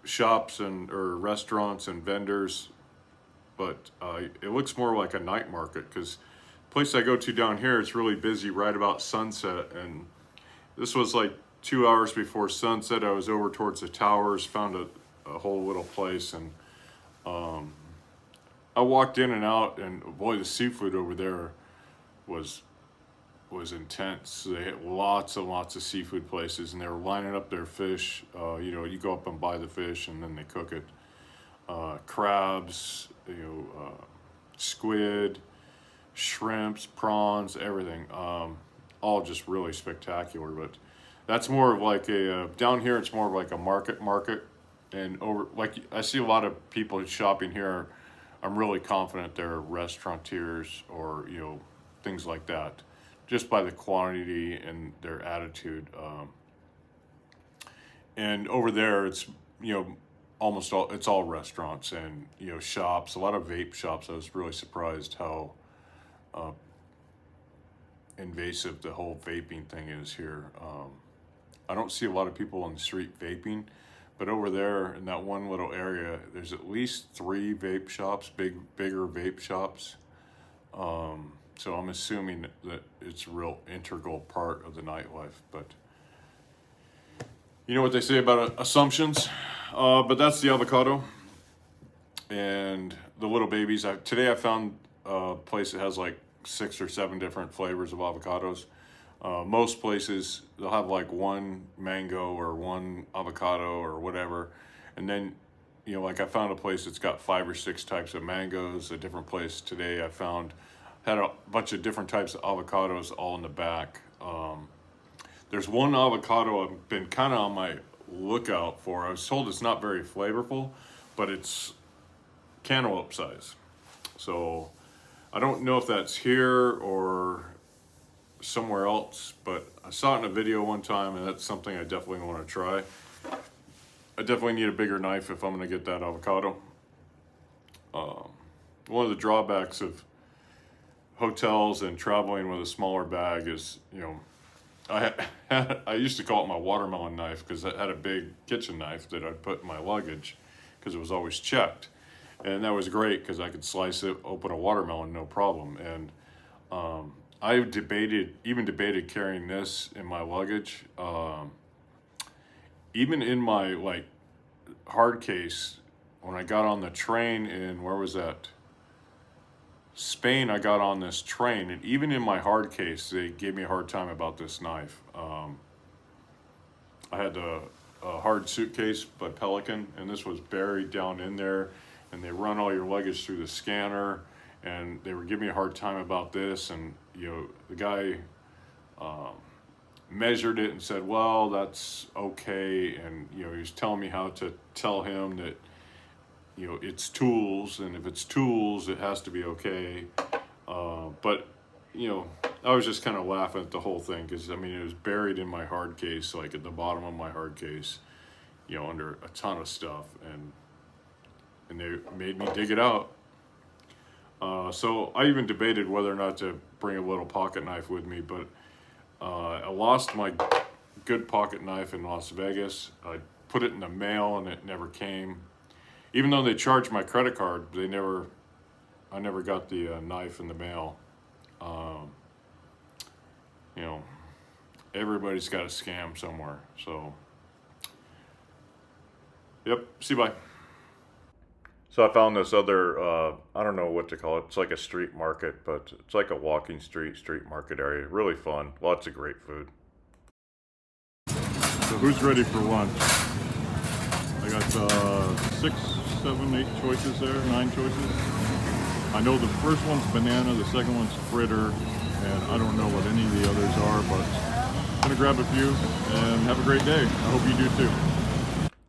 Speaker 2: shops or restaurants and vendors, but it looks more like a night market, because the place I go to down here, it's really busy right about sunset. And this was like 2 hours before sunset. I was over towards the towers, found a whole little place, and I walked in and out, and boy, the seafood over there was intense. They had lots and lots of seafood places, and they were lining up their fish. You go up and buy the fish, and then they cook it. crabs, squid, shrimps, prawns, everything. All just really spectacular. But that's more of like a down here. It's more of like a market, and over like I see a lot of people shopping here. I'm really confident they're restaurateurs or things like that, just by the quantity and their attitude. And over there, it's almost all it's all restaurants and shops. A lot of vape shops. I was really surprised how invasive the whole vaping thing is here. I don't see a lot of people on the street vaping, but over there in that one little area, there's at least 3 vape shops, bigger vape shops. So I'm assuming that it's a real integral part of the nightlife. But you know what they say about assumptions. But that's the avocado and the little babies. Today I found a place that has like 6 or 7 different flavors of avocados. Most places they'll have like one mango or one avocado or whatever, and then like I found a place that's got 5 or 6 types of mangoes. A different place today I found had a bunch of different types of avocados all in the back. There's one avocado I've been kind of on my lookout for. I was told it's not very flavorful, but it's cantaloupe size. So I don't know if that's here or somewhere else, but I saw it in a video one time, and that's something I definitely want to try. I definitely need a bigger knife if I'm going to get that avocado. One of the drawbacks of hotels and traveling with a smaller bag is, I used to call it my watermelon knife because I had a big kitchen knife that I'd put in my luggage because it was always checked. And that was great because I could slice it, open a watermelon, no problem. And I debated carrying this in my luggage. Even in my hard case, when I got on the train in, where was that? Spain, I got on this train, and even in my hard case, they gave me a hard time about this knife. I had a hard suitcase by Pelican, and this was buried down in there, and they run all your luggage through the scanner, and they were giving me a hard time about this, and the guy measured it and said, well, that's okay, and he was telling me how to tell him that it's tools, and if it's tools, it has to be okay. But I was just kind of laughing at the whole thing because it was buried in my hard case, like at the bottom of my hard case, under a ton of stuff, and they made me dig it out. So I even debated whether or not to bring a little pocket knife with me, but I lost my good pocket knife in Las Vegas. I put it in the mail and it never came. Even though they charged my credit card, I never got the knife in the mail. Everybody's got a scam somewhere. So, yep, see you, bye. So I found this other, I don't know what to call it. It's like a street market, but it's like a walking street market area. Really fun. Lots of great food. So who's ready for lunch? I got 6, 7, 8 choices there, 9 choices. I know the first one's banana, the second one's fritter, and I don't know what any of the others are, but I'm gonna grab a few and have a great day. I hope you do too.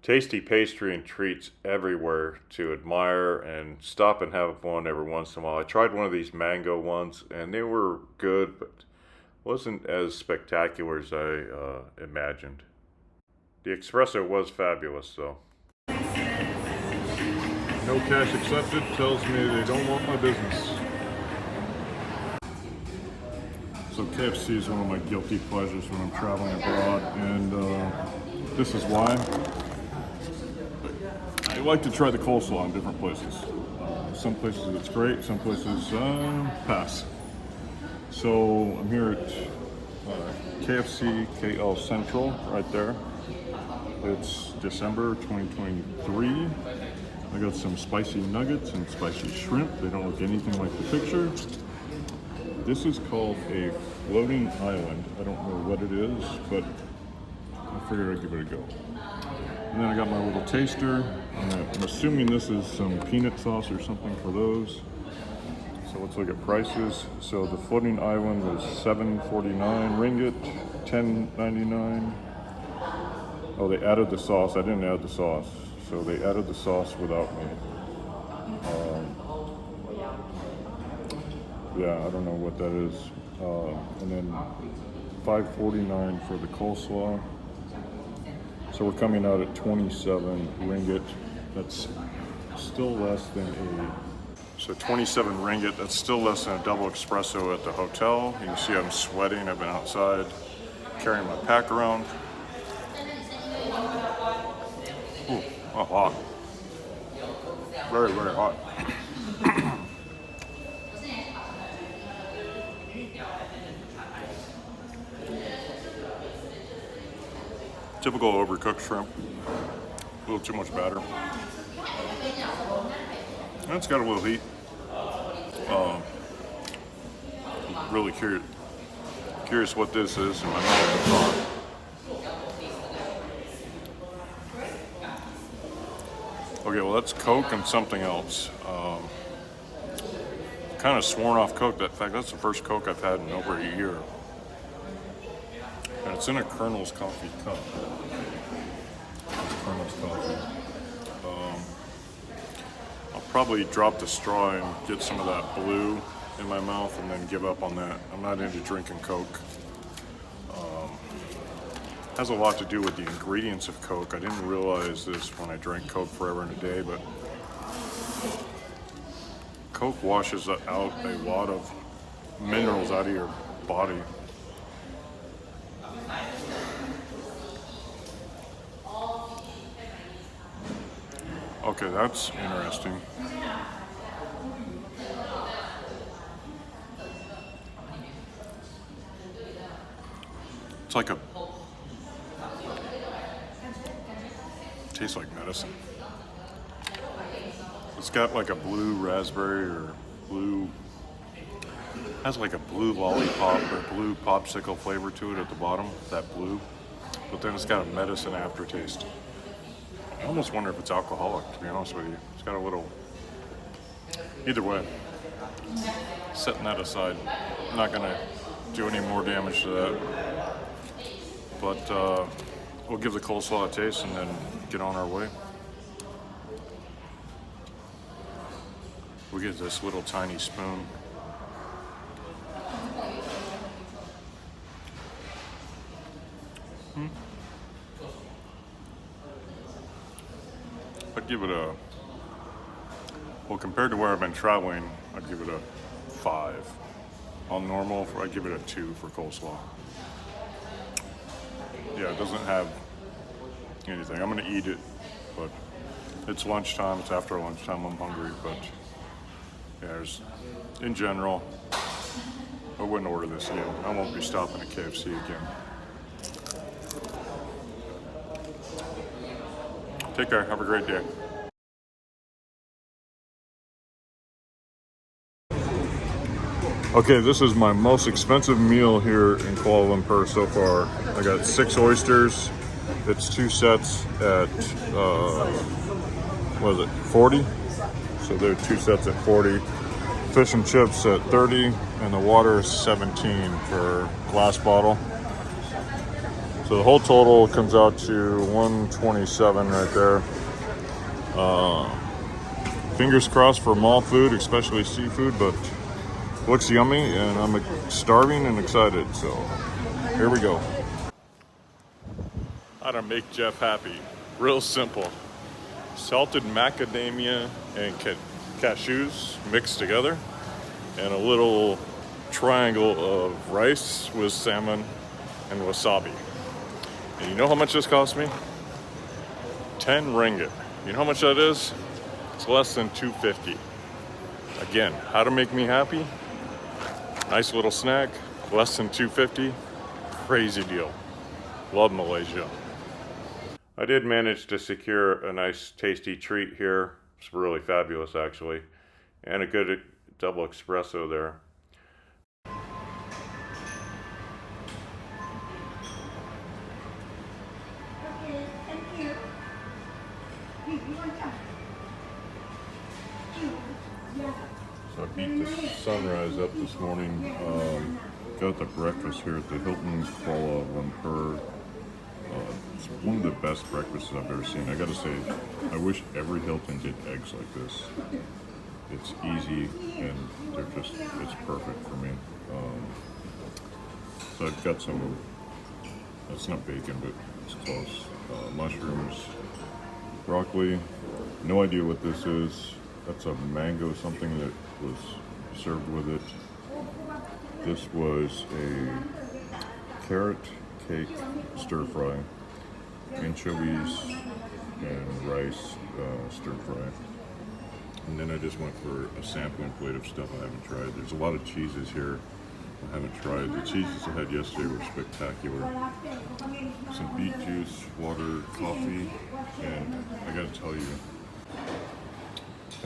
Speaker 2: Tasty pastry and treats everywhere to admire, and stop and have one every once in a while. I tried one of these mango ones and they were good, but wasn't as spectacular as I imagined. The espresso was fabulous though. No cash accepted tells me they don't want my business. So KFC is one of my guilty pleasures when I'm traveling abroad, and this is why. I like to try the coleslaw in different places. Some places it's great, some places pass. So I'm here at KFC KL Central right there. It's December 2023. I got some spicy nuggets and spicy shrimp. They don't look anything like the picture. This is called a floating island. I don't know what it is, but I figured I'd give it a go.
Speaker 1: And then I got my little taster. I'm assuming this is some peanut sauce or something for those. So let's look at prices. So the floating island was 749 ringgit, 10.99. Oh, they added the sauce. I didn't add the sauce. So they added the sauce without me. Yeah, I don't know what that is. And then 549 for the coleslaw. So we're coming out at 27 ringgit. That's still less than so 27 ringgit, that's still less than a double espresso at the hotel. You can see I'm sweating. I've been outside carrying my pack around. Ooh, oh, hot. Very, very hot. Typical overcooked shrimp. A little too much batter. And it's got a little heat. Really curious what this is. In my mouth is hot. Okay, well that's Coke and something else. Kind of sworn off Coke. In fact, that's the first Coke I've had in over a year. And it's in a Colonel's coffee cup. Colonel's coffee. I'll probably drop the straw and get some of that blue in my mouth and then give up on that. I'm not into drinking Coke. Has a lot to do with the ingredients of Coke. I didn't realize this when I drank Coke forever and a day, but Coke washes out a lot of minerals out of your body. Okay, that's interesting. It's like a, tastes like medicine. It's got like a blue raspberry or blue, has like a blue lollipop or blue popsicle flavor to it at the bottom, that blue. But then it's got a medicine aftertaste. I almost wonder if it's alcoholic, to be honest with you. It's got a little, either way, setting that aside, I'm not gonna do any more damage to that. But we'll give the coleslaw a taste and then get on our way. We get this little tiny spoon. I'd give it a, well, compared to where I've been traveling, I'd give it a 5. On normal, I'd give it a 2 for coleslaw. Yeah, it doesn't have anything. I'm gonna eat it, but it's lunchtime, it's after lunchtime, I'm hungry, but yeah, there's, in general, I wouldn't order this again. I won't be stopping at KFC again. Take care, have a great day. Okay, this is my most expensive meal here in Kuala Lumpur so far. I got 6 oysters. It's 2 sets at, what is it, 40? So they're 2 sets at 40. Fish and chips at 30, and the water is 17 for glass bottle. So the whole total comes out to 127 right there. Fingers crossed for mall food, especially seafood, but looks yummy, and I'm starving and excited, so here we go. How to make Jeff happy. Real simple. Salted macadamia and cashews mixed together, and a little triangle of rice with salmon and wasabi. And you know how much this cost me? 10 ringgit. You know how much that is? It's less than 250. Again, how to make me happy? Nice little snack, less than 250. Crazy deal. Love Malaysia. I did manage to secure a nice tasty treat here. It's really fabulous actually. And a good double espresso there.
Speaker 3: Okay, thank you.
Speaker 1: So I beat the sunrise up this morning. Got the breakfast here at the Hilton Kuala Lumpur. It's one of the best breakfasts I've ever seen. I gotta say, I wish every Hilton did eggs like this. It's easy and it's perfect for me. So I've got some, it's not bacon, but it's close. Mushrooms, broccoli. No idea what this is. That's a mango something that was served with it. This was a carrot cake stir fry, anchovies and rice stir fry. And then I just went for a sampling plate of stuff I haven't tried. There's a lot of cheeses here I haven't tried. The cheeses I had yesterday were spectacular. Some beet juice, water, coffee, and I gotta tell you,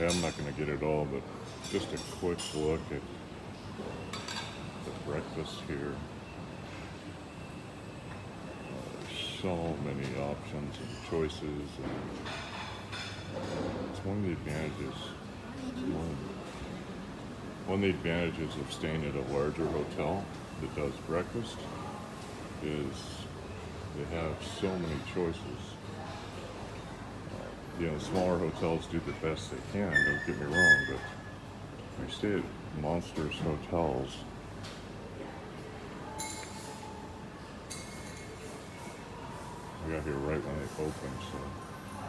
Speaker 1: I'm not gonna get it all, but just a quick look at the breakfast here. There's so many options and choices, and it's one of the advantages. One of the advantages of staying at a larger hotel that does breakfast is they have so many choices. Smaller hotels do the best they can, don't get me wrong, but if you stay at monstrous hotels, I got here right when it opened, so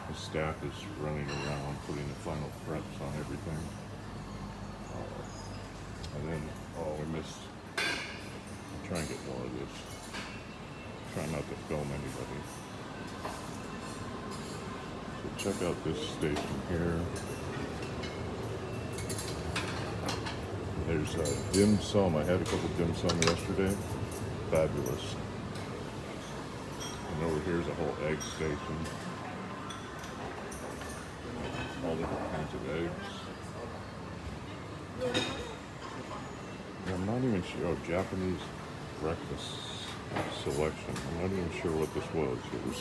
Speaker 1: the staff is running around putting the final preps on everything. And then, we missed, I'll try and get more of this. Try not to film anybody. So check out this station here. There's a dim sum. I had a couple dim sum yesterday. Fabulous. And over here's a whole egg station. All different kinds of eggs. I'm not even sure. Oh, Japanese breakfast selection. I'm not even sure what this was. It was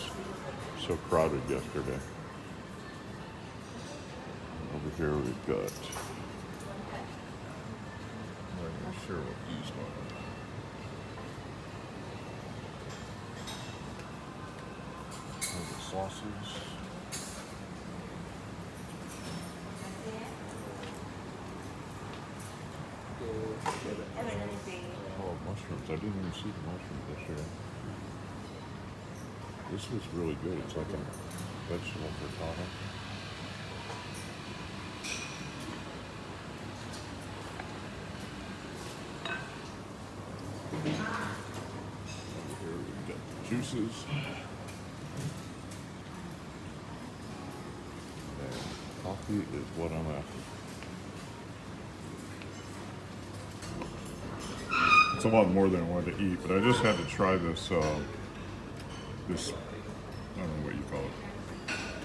Speaker 1: so crowded yesterday. Over here we've got. I'm not even sure what these are. The sauces. Oh, mushrooms. I didn't even see the mushrooms this year. This was really good. It's like a vegetable frittata. Over here we've got the juices. And coffee is what I'm after. It's a lot more than I wanted to eat, but I just had to try this, this, I don't know what you call it,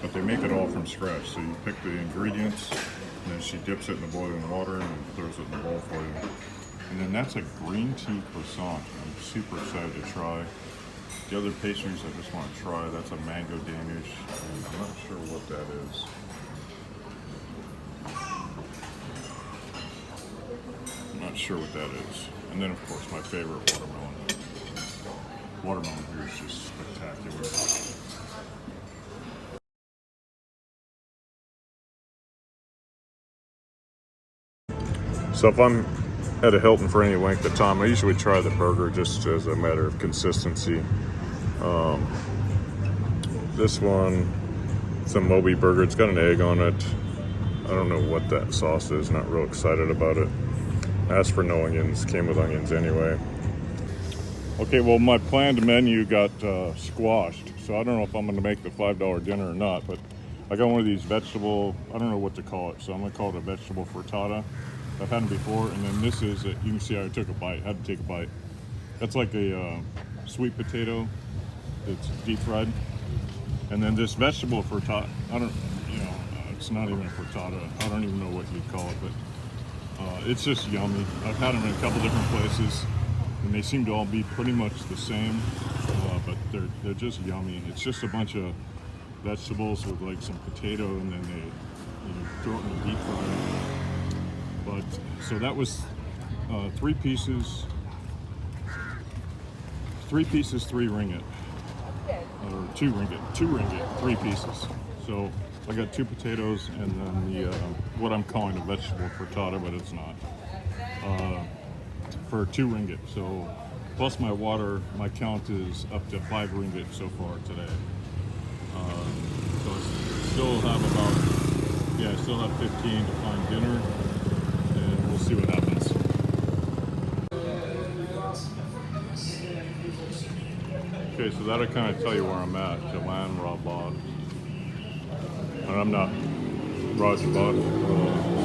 Speaker 1: but they make it all from scratch. So you pick the ingredients, and then she dips it in the boiling water and throws it in the bowl for you. And then that's a green tea croissant. I'm super excited to try. The other pastries I just want to try, that's a mango Danish, and I'm not sure what that is. I'm not sure what that is. And then, of course, my favorite, watermelon. Watermelon here is just spectacular. So if I'm at a Hilton for any length of time, I usually try the burger just as a matter of consistency. This one, it's a Moby burger. It's got an egg on it. I don't know what that sauce is. Not real excited about it. Asked for no onions, came with onions anyway. Okay, well, my planned menu got squashed, so I don't know if I'm gonna make the $5 dinner or not, but I got one of these vegetable, I don't know what to call it, so I'm gonna call it a vegetable frittata. I've had them before, and then this is, you can see I took a bite, had to take a bite. That's like a sweet potato that's deep fried. And then this vegetable frittata, it's not even a frittata, I don't even know what you'd call it, but it's just yummy. I've had them in a couple different places, and they seem to all be pretty much the same, but they're just yummy. It's just a bunch of vegetables with like some potato, and then they throw it in the deep fryer. So that was 3 pieces, 3 ringgit, or 2 ringgit, 3 pieces. So I got 2 potatoes and then the what I'm calling a vegetable frittata, but it's not, for 2 ringgit. So plus my water, my count is up to 5 ringgit so far today. So I still have I still have 15 to find dinner, and we'll see what happens. Okay, so that'll kind of tell you where I'm at, Jalan Rabat. And I'm not Rajbat.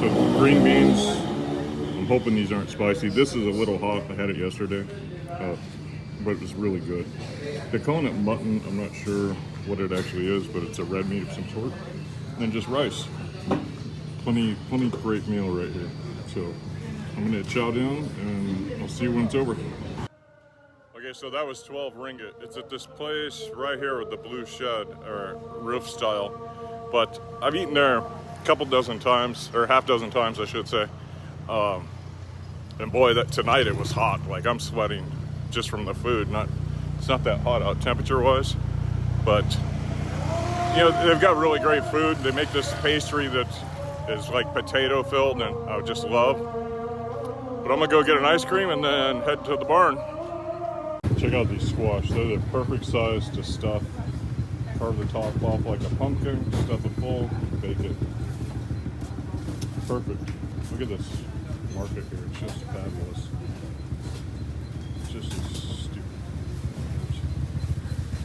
Speaker 1: So green beans, I'm hoping these aren't spicy. This is a little hot, I had it yesterday, but it was really good. They're calling it mutton, I'm not sure what it actually is, but it's a red meat of some sort. And just rice. Plenty great meal right here. So I'm gonna chow down and I'll see you when it's over. Okay, so that was 12 ringgit. It's at this place right here with the blue shed, or roof style. But I've eaten there a couple dozen times, or half dozen times I should say. And boy, tonight it was hot. Like I'm sweating just from the food. It's not that hot out temperature wise, but you know, they've got really great food. They make this pastry that is like potato filled, and I would just love. But I'm gonna go get an ice cream and then head to the barn. Check out these squash. They're the perfect size to stuff. Carve the top off like a pumpkin, stuff it full, bake it. Perfect. Look at this market here. It's just fabulous. It's just stupid.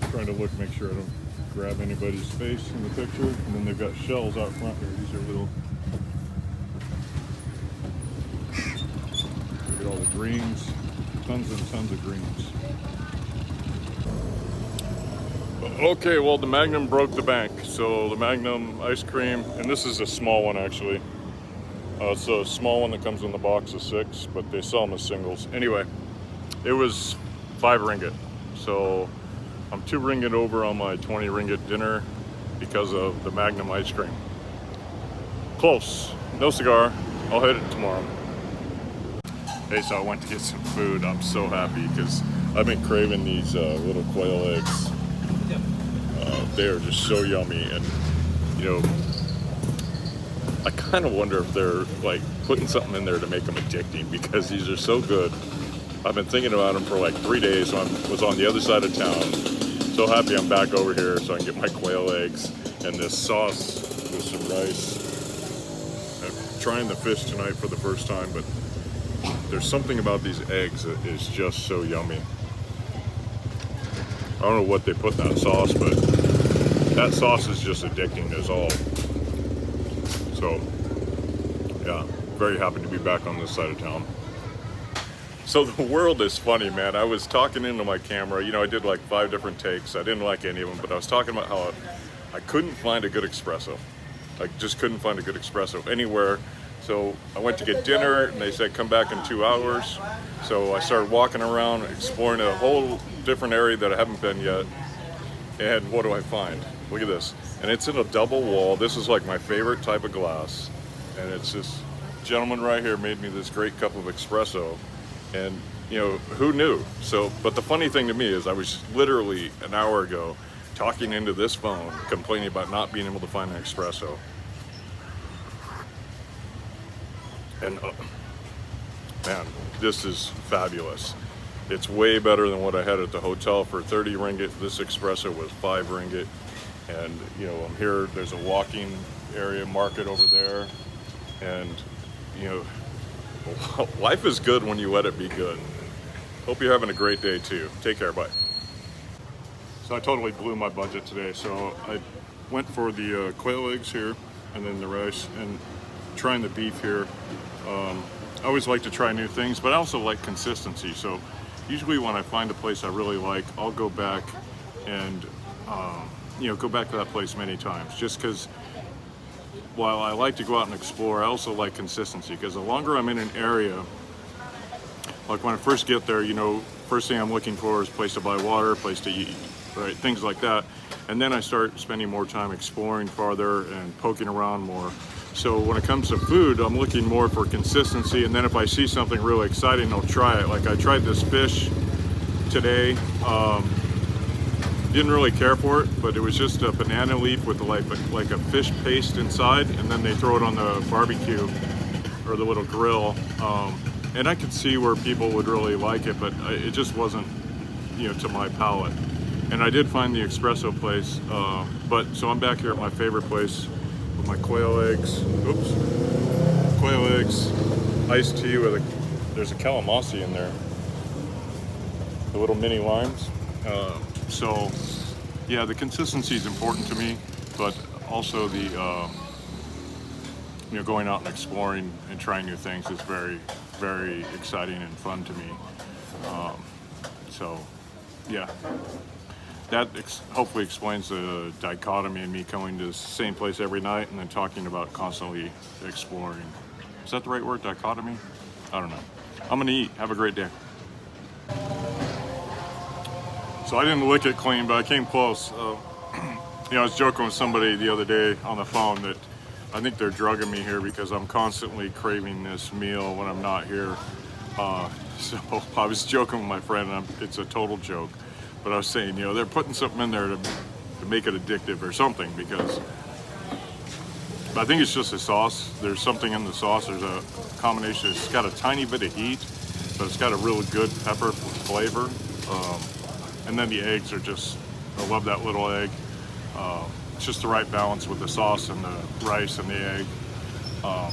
Speaker 1: I'm trying to look, make sure I don't grab anybody's face in the picture. And then they've got shells out front here. These are little. Look at all the greens. Tons and tons of greens. Okay, well the Magnum broke the bank. So the Magnum ice cream, and this is a small one actually. It's a small one that comes in the box of 6, but they sell them as singles. Anyway, it was 5 ringgit. So I'm 2 ringgit over on my 20 ringgit dinner because of the Magnum ice cream. Close, no cigar. I'll hit it tomorrow. Hey, so I went to get some food. I'm so happy because I've been craving these little quail eggs. They are just so yummy, and you know, I kind of wonder if they're like putting something in there to make them addicting because these are so good. I've been thinking about them for like 3 days. So I was on the other side of town. So happy I'm back over here so I can get my quail eggs and this sauce with some rice. I'm trying the fish tonight for the first time, but there's something about these eggs that is just so yummy. I don't know what they put in that sauce, but that sauce is just addicting as all. So, yeah, very happy to be back on this side of town. So the world is funny, man. I was talking into my camera. You know, I did like 5 different takes. I didn't like any of them, but I was talking about how I couldn't find a good espresso. I just couldn't find a good espresso anywhere. So I went to get dinner and they said come back in 2 hours. So I started walking around, exploring a whole different area that I haven't been yet. And what do I find? Look at this. And it's in a double wall. This is like my favorite type of glass. And it's this gentleman right here made me this great cup of espresso. And you know, who knew? So, but the funny thing to me is I was literally an hour ago talking into this phone, complaining about not being able to find an espresso. And man, this is fabulous. It's way better than what I had at the hotel for 30 ringgit. This espresso was 5 ringgit. And you know, I'm here, there's a walking area market over there. And you know, life is good when you let it be good. Hope you're having a great day too. Take care, bye. So I totally blew my budget today. So I went for the quail eggs here and then the rice and trying the beef here. I always like to try new things, but I also like consistency. So usually when I find a place I really like, I'll go back and you know, go back to that place many times, just because while I like to go out and explore, I also like consistency, because the longer I'm in an area, like when I first get there, you know, first thing I'm looking for is a place to buy water, a place to eat, right, things like that. And then I start spending more time exploring farther and poking around more. So when it comes to food, I'm looking more for consistency, and then if I see something really exciting, I'll try it. Like I tried this fish today. Didn't really care for it, but it was just a banana leaf with like a fish paste inside, and then they throw it on the barbecue or the little grill. And I could see where people would really like it, but it just wasn't, to my palate. And I did find the espresso place, so I'm back here at my favorite place with my quail eggs. Oops, quail eggs, iced tea there's a calamassi in there, the little mini limes. So yeah, the consistency is important to me, but also the going out and exploring and trying new things is very, very exciting and fun to me. So yeah, that hopefully explains the dichotomy in me going to the same place every night and then talking about constantly exploring. Is that the right word, dichotomy? I don't know. I'm gonna eat. Have a great day. So I didn't lick it clean, but I came close. I was joking with somebody the other day on the phone that I think they're drugging me here because I'm constantly craving this meal when I'm not here. So I was joking with my friend, and it's a total joke. But I was saying, they're putting something in there to make it addictive or something, because I think it's just the sauce. There's something in the sauce. There's a combination. It's got a tiny bit of heat, but it's got a really good pepper flavor. And then the eggs are I love that little egg. It's just the right balance with the sauce and the rice and the egg. I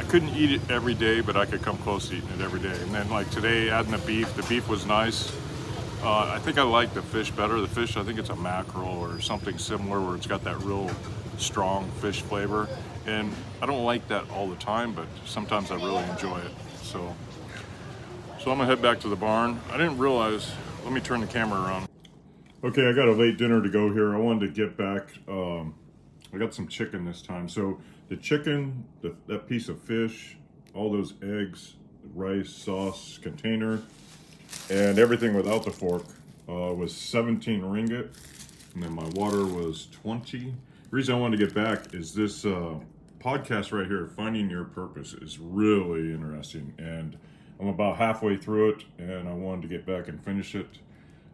Speaker 1: couldn't eat it every day, but I could come close to eating it every day. And then like today, adding the beef was nice. I think I like the fish better. The fish, I think it's a mackerel or something similar where it's got that real strong fish flavor. And I don't like that all the time, but sometimes I really enjoy it. So I'm gonna head back to the barn. I didn't realize, let me turn the camera around. Okay, I got a late dinner to go here. I wanted to get back, I got some chicken this time. So the chicken, that piece of fish, all those eggs, rice, sauce, container, and everything without the fork was 17 ringgit. And then my water was 20. The reason I wanted to get back is this podcast right here, Finding Your Purpose, is really interesting. And I'm about halfway through it, and I wanted to get back and finish it.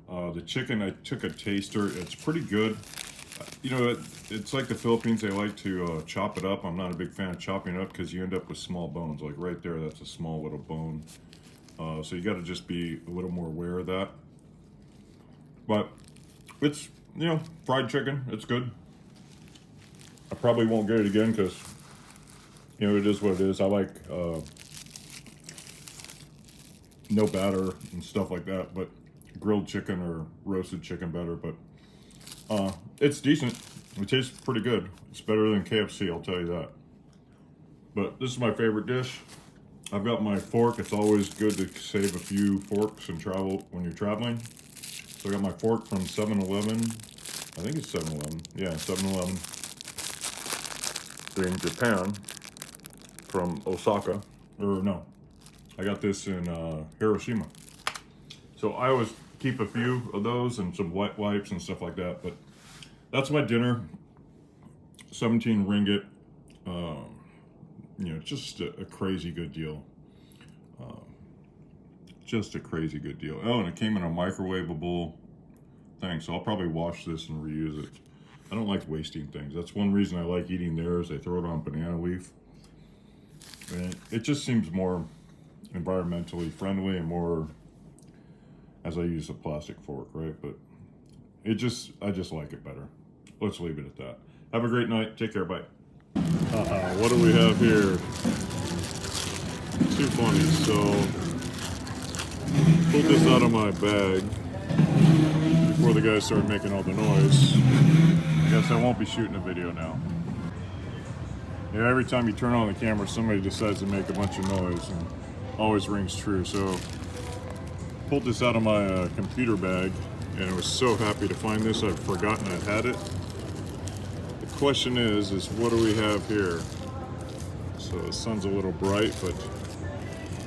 Speaker 1: The chicken, I took a taster. It's pretty good. It's like the Philippines. They like to chop it up. I'm not a big fan of chopping it up because you end up with small bones. Like right there, that's a small little bone. So you got to just be a little more aware of that. But it's, fried chicken. It's good. I probably won't get it again because, it is what it is. I like no batter and stuff like that, but grilled chicken or roasted chicken better. But it's decent. It tastes pretty good. It's better than KFC, I'll tell you that. But this is my favorite dish. I've got my fork. It's always good to save a few forks and travel when you're traveling. So I got my fork from 7-Eleven. I think it's 7-Eleven. Yeah, 7-Eleven. In Japan, from Osaka. Or no, I got this in Hiroshima. So I always keep a few of those and some wet wipes and stuff like that. But that's my dinner. 17 ringgit. Just a crazy good deal. Just a crazy good deal. Oh, and it came in a microwavable thing, so I'll probably wash this and reuse it. I don't like wasting things. That's one reason I like eating theirs. They throw it on banana leaf. And it just seems more environmentally friendly and more, as I use a plastic fork, right? But I just like it better. Let's leave it at that. Have a great night. Take care. Bye. What do we have here? Too funny. So, pulled this out of my bag before the guys started making all the noise. I guess I won't be shooting a video now. Yeah, every time you turn on the camera, somebody decides to make a bunch of noise, and always rings true. So, pulled this out of my computer bag, and I was so happy to find this. I'd forgotten I had it. The question is what do we have here? So the sun's a little bright, but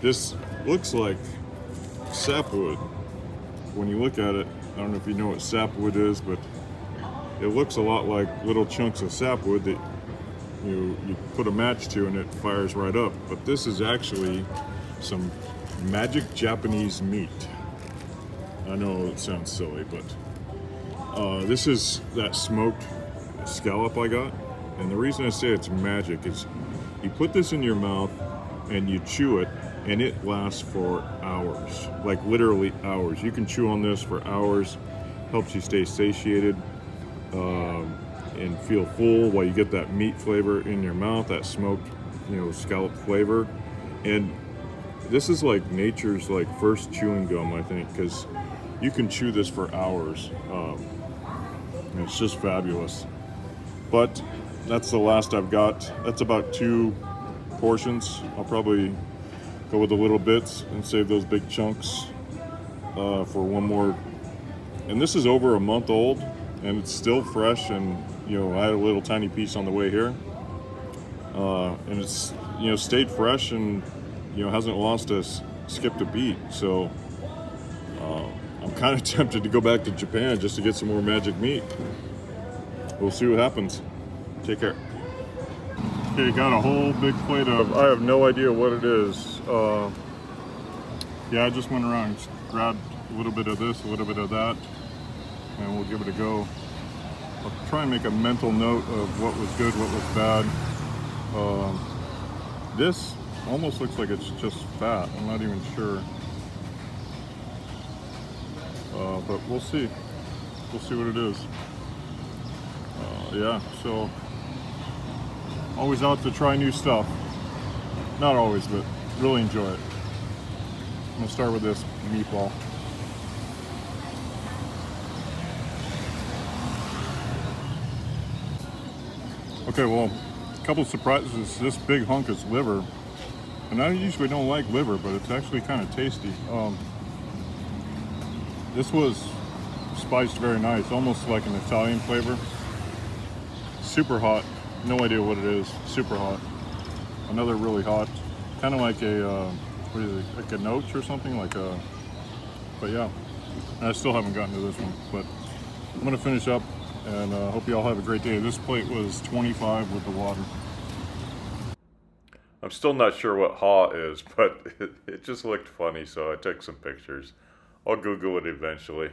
Speaker 1: this looks like sapwood. When you look at it, I don't know if you know what sapwood is, but it looks a lot like little chunks of sapwood that you put a match to and it fires right up. But this is actually some magic Japanese meat. I know it sounds silly, but this is that smoked scallop I got. And the reason I say it's magic is you put this in your mouth and you chew it, and it lasts for hours, like literally hours. You can chew on this for hours, helps you stay satiated and feel full while you get that meat flavor in your mouth, that smoked, scallop flavor. And this is like nature's like first chewing gum, I think, because you can chew this for hours. It's just fabulous. But that's the last I've got. That's about 2 portions. I'll probably go with the little bits and save those big chunks for one more. And this is over a month old, and it's still fresh. And I had a little tiny piece on the way here, and it's stayed fresh and hasn't lost skipped a beat. So I'm kind of tempted to go back to Japan just to get some more magic meat. We'll see what happens. Take care. Okay, got a whole big plate of, I have no idea what it is. Yeah, I just went around and grabbed a little bit of this, a little bit of that, and we'll give it a go. I'll try and make a mental note of what was good, what was bad. This almost looks like it's just fat. I'm not even sure. But we'll see. We'll see what it is. Yeah, so always out to try new stuff. Not always, but really enjoy it. I'm gonna start with this meatball. Okay, well, a couple of surprises. This big hunk is liver, and I usually don't like liver, but it's actually kind of tasty. This was spiced very nice, almost like an Italian flavor. Super hot, no idea what it is, super hot. Another really hot, kind of like a, what is it, like a noach or something, but yeah. And I still haven't gotten to this one, but I'm gonna finish up and hope you all have a great day. This plate was 25 with the water.
Speaker 2: I'm still not sure what ha is, but it just looked funny, so I took some pictures. I'll Google it eventually.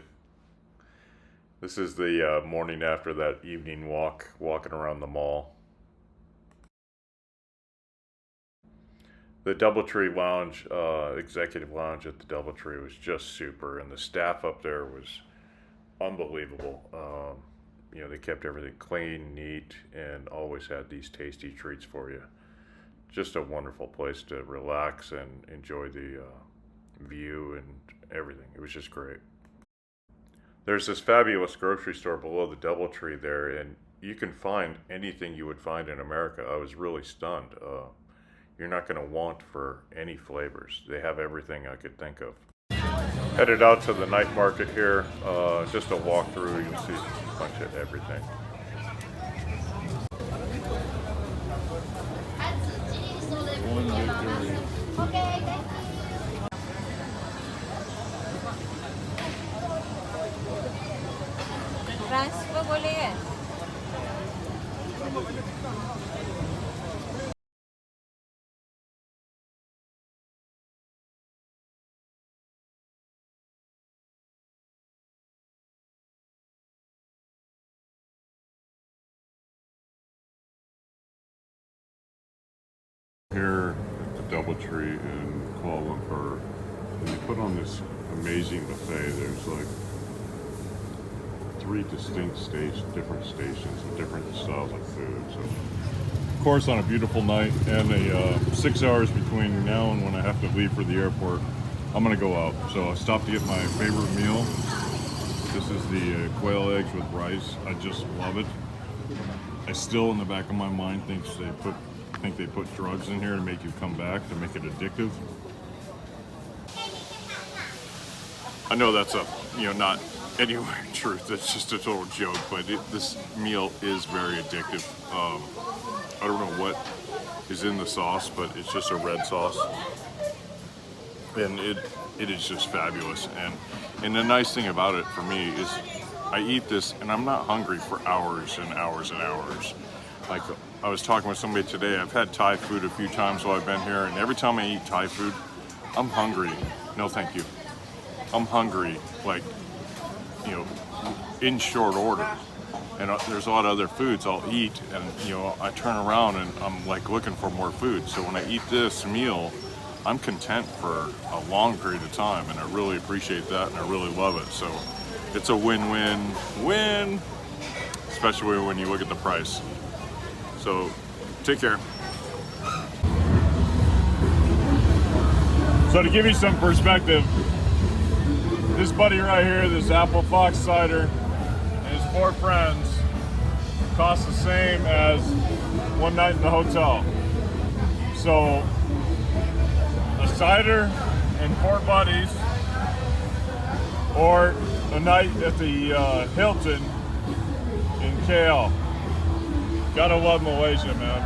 Speaker 2: This is the morning after that evening walking around the mall. The Doubletree Lounge, executive lounge at the Doubletree was just super, and the staff up there was unbelievable. They kept everything clean, neat, and always had these tasty treats for you. Just a wonderful place to relax and enjoy the view and everything. It was just great. There's this fabulous grocery store below the Doubletree there, and you can find anything you would find in America. I was really stunned. You're not going to want for any flavors. They have everything I could think of. Headed out to the night market here. Just a walk through. You'll see a bunch of everything.
Speaker 3: Transfer बोले है
Speaker 1: Here at the Doubletree in Kuala Lumpur, and they put on this amazing buffet. There's like 3 distinct different stations with different styles of food. So, of course, on a beautiful night and 6 hours between now and when I have to leave for the airport, I'm gonna go out. So I stopped to get my favorite meal. This is the quail eggs with rice. I just love it. I still, in the back of my mind, think they put drugs in here to make you come back, to make it addictive. I know that's not anywhere truth. It's just a total joke, but this meal is very addictive. I don't know what is in the sauce, but it's just a red sauce, and it is just fabulous. And the nice thing about it for me is I eat this and I'm not hungry for hours and hours and hours. Like
Speaker 2: I was talking with somebody today. I've had Thai food a few times while I've been here, and every time I eat Thai food, I'm hungry. No, thank you. I'm hungry, like, you know, in short order. And there's a lot of other foods I'll eat, and you know, I turn around and I'm like looking for more food. So when I eat this meal, I'm content for a long period of time, and I really appreciate that, and I really love it. So it's a win-win-win, especially when you look at the price. So take care.
Speaker 1: So to give you some perspective, this buddy right here, this apple fox cider, and his 4 friends cost the same as one night in the hotel. So a cider and 4 buddies, or a night at the Hilton in KL. Gotta love Malaysia, man.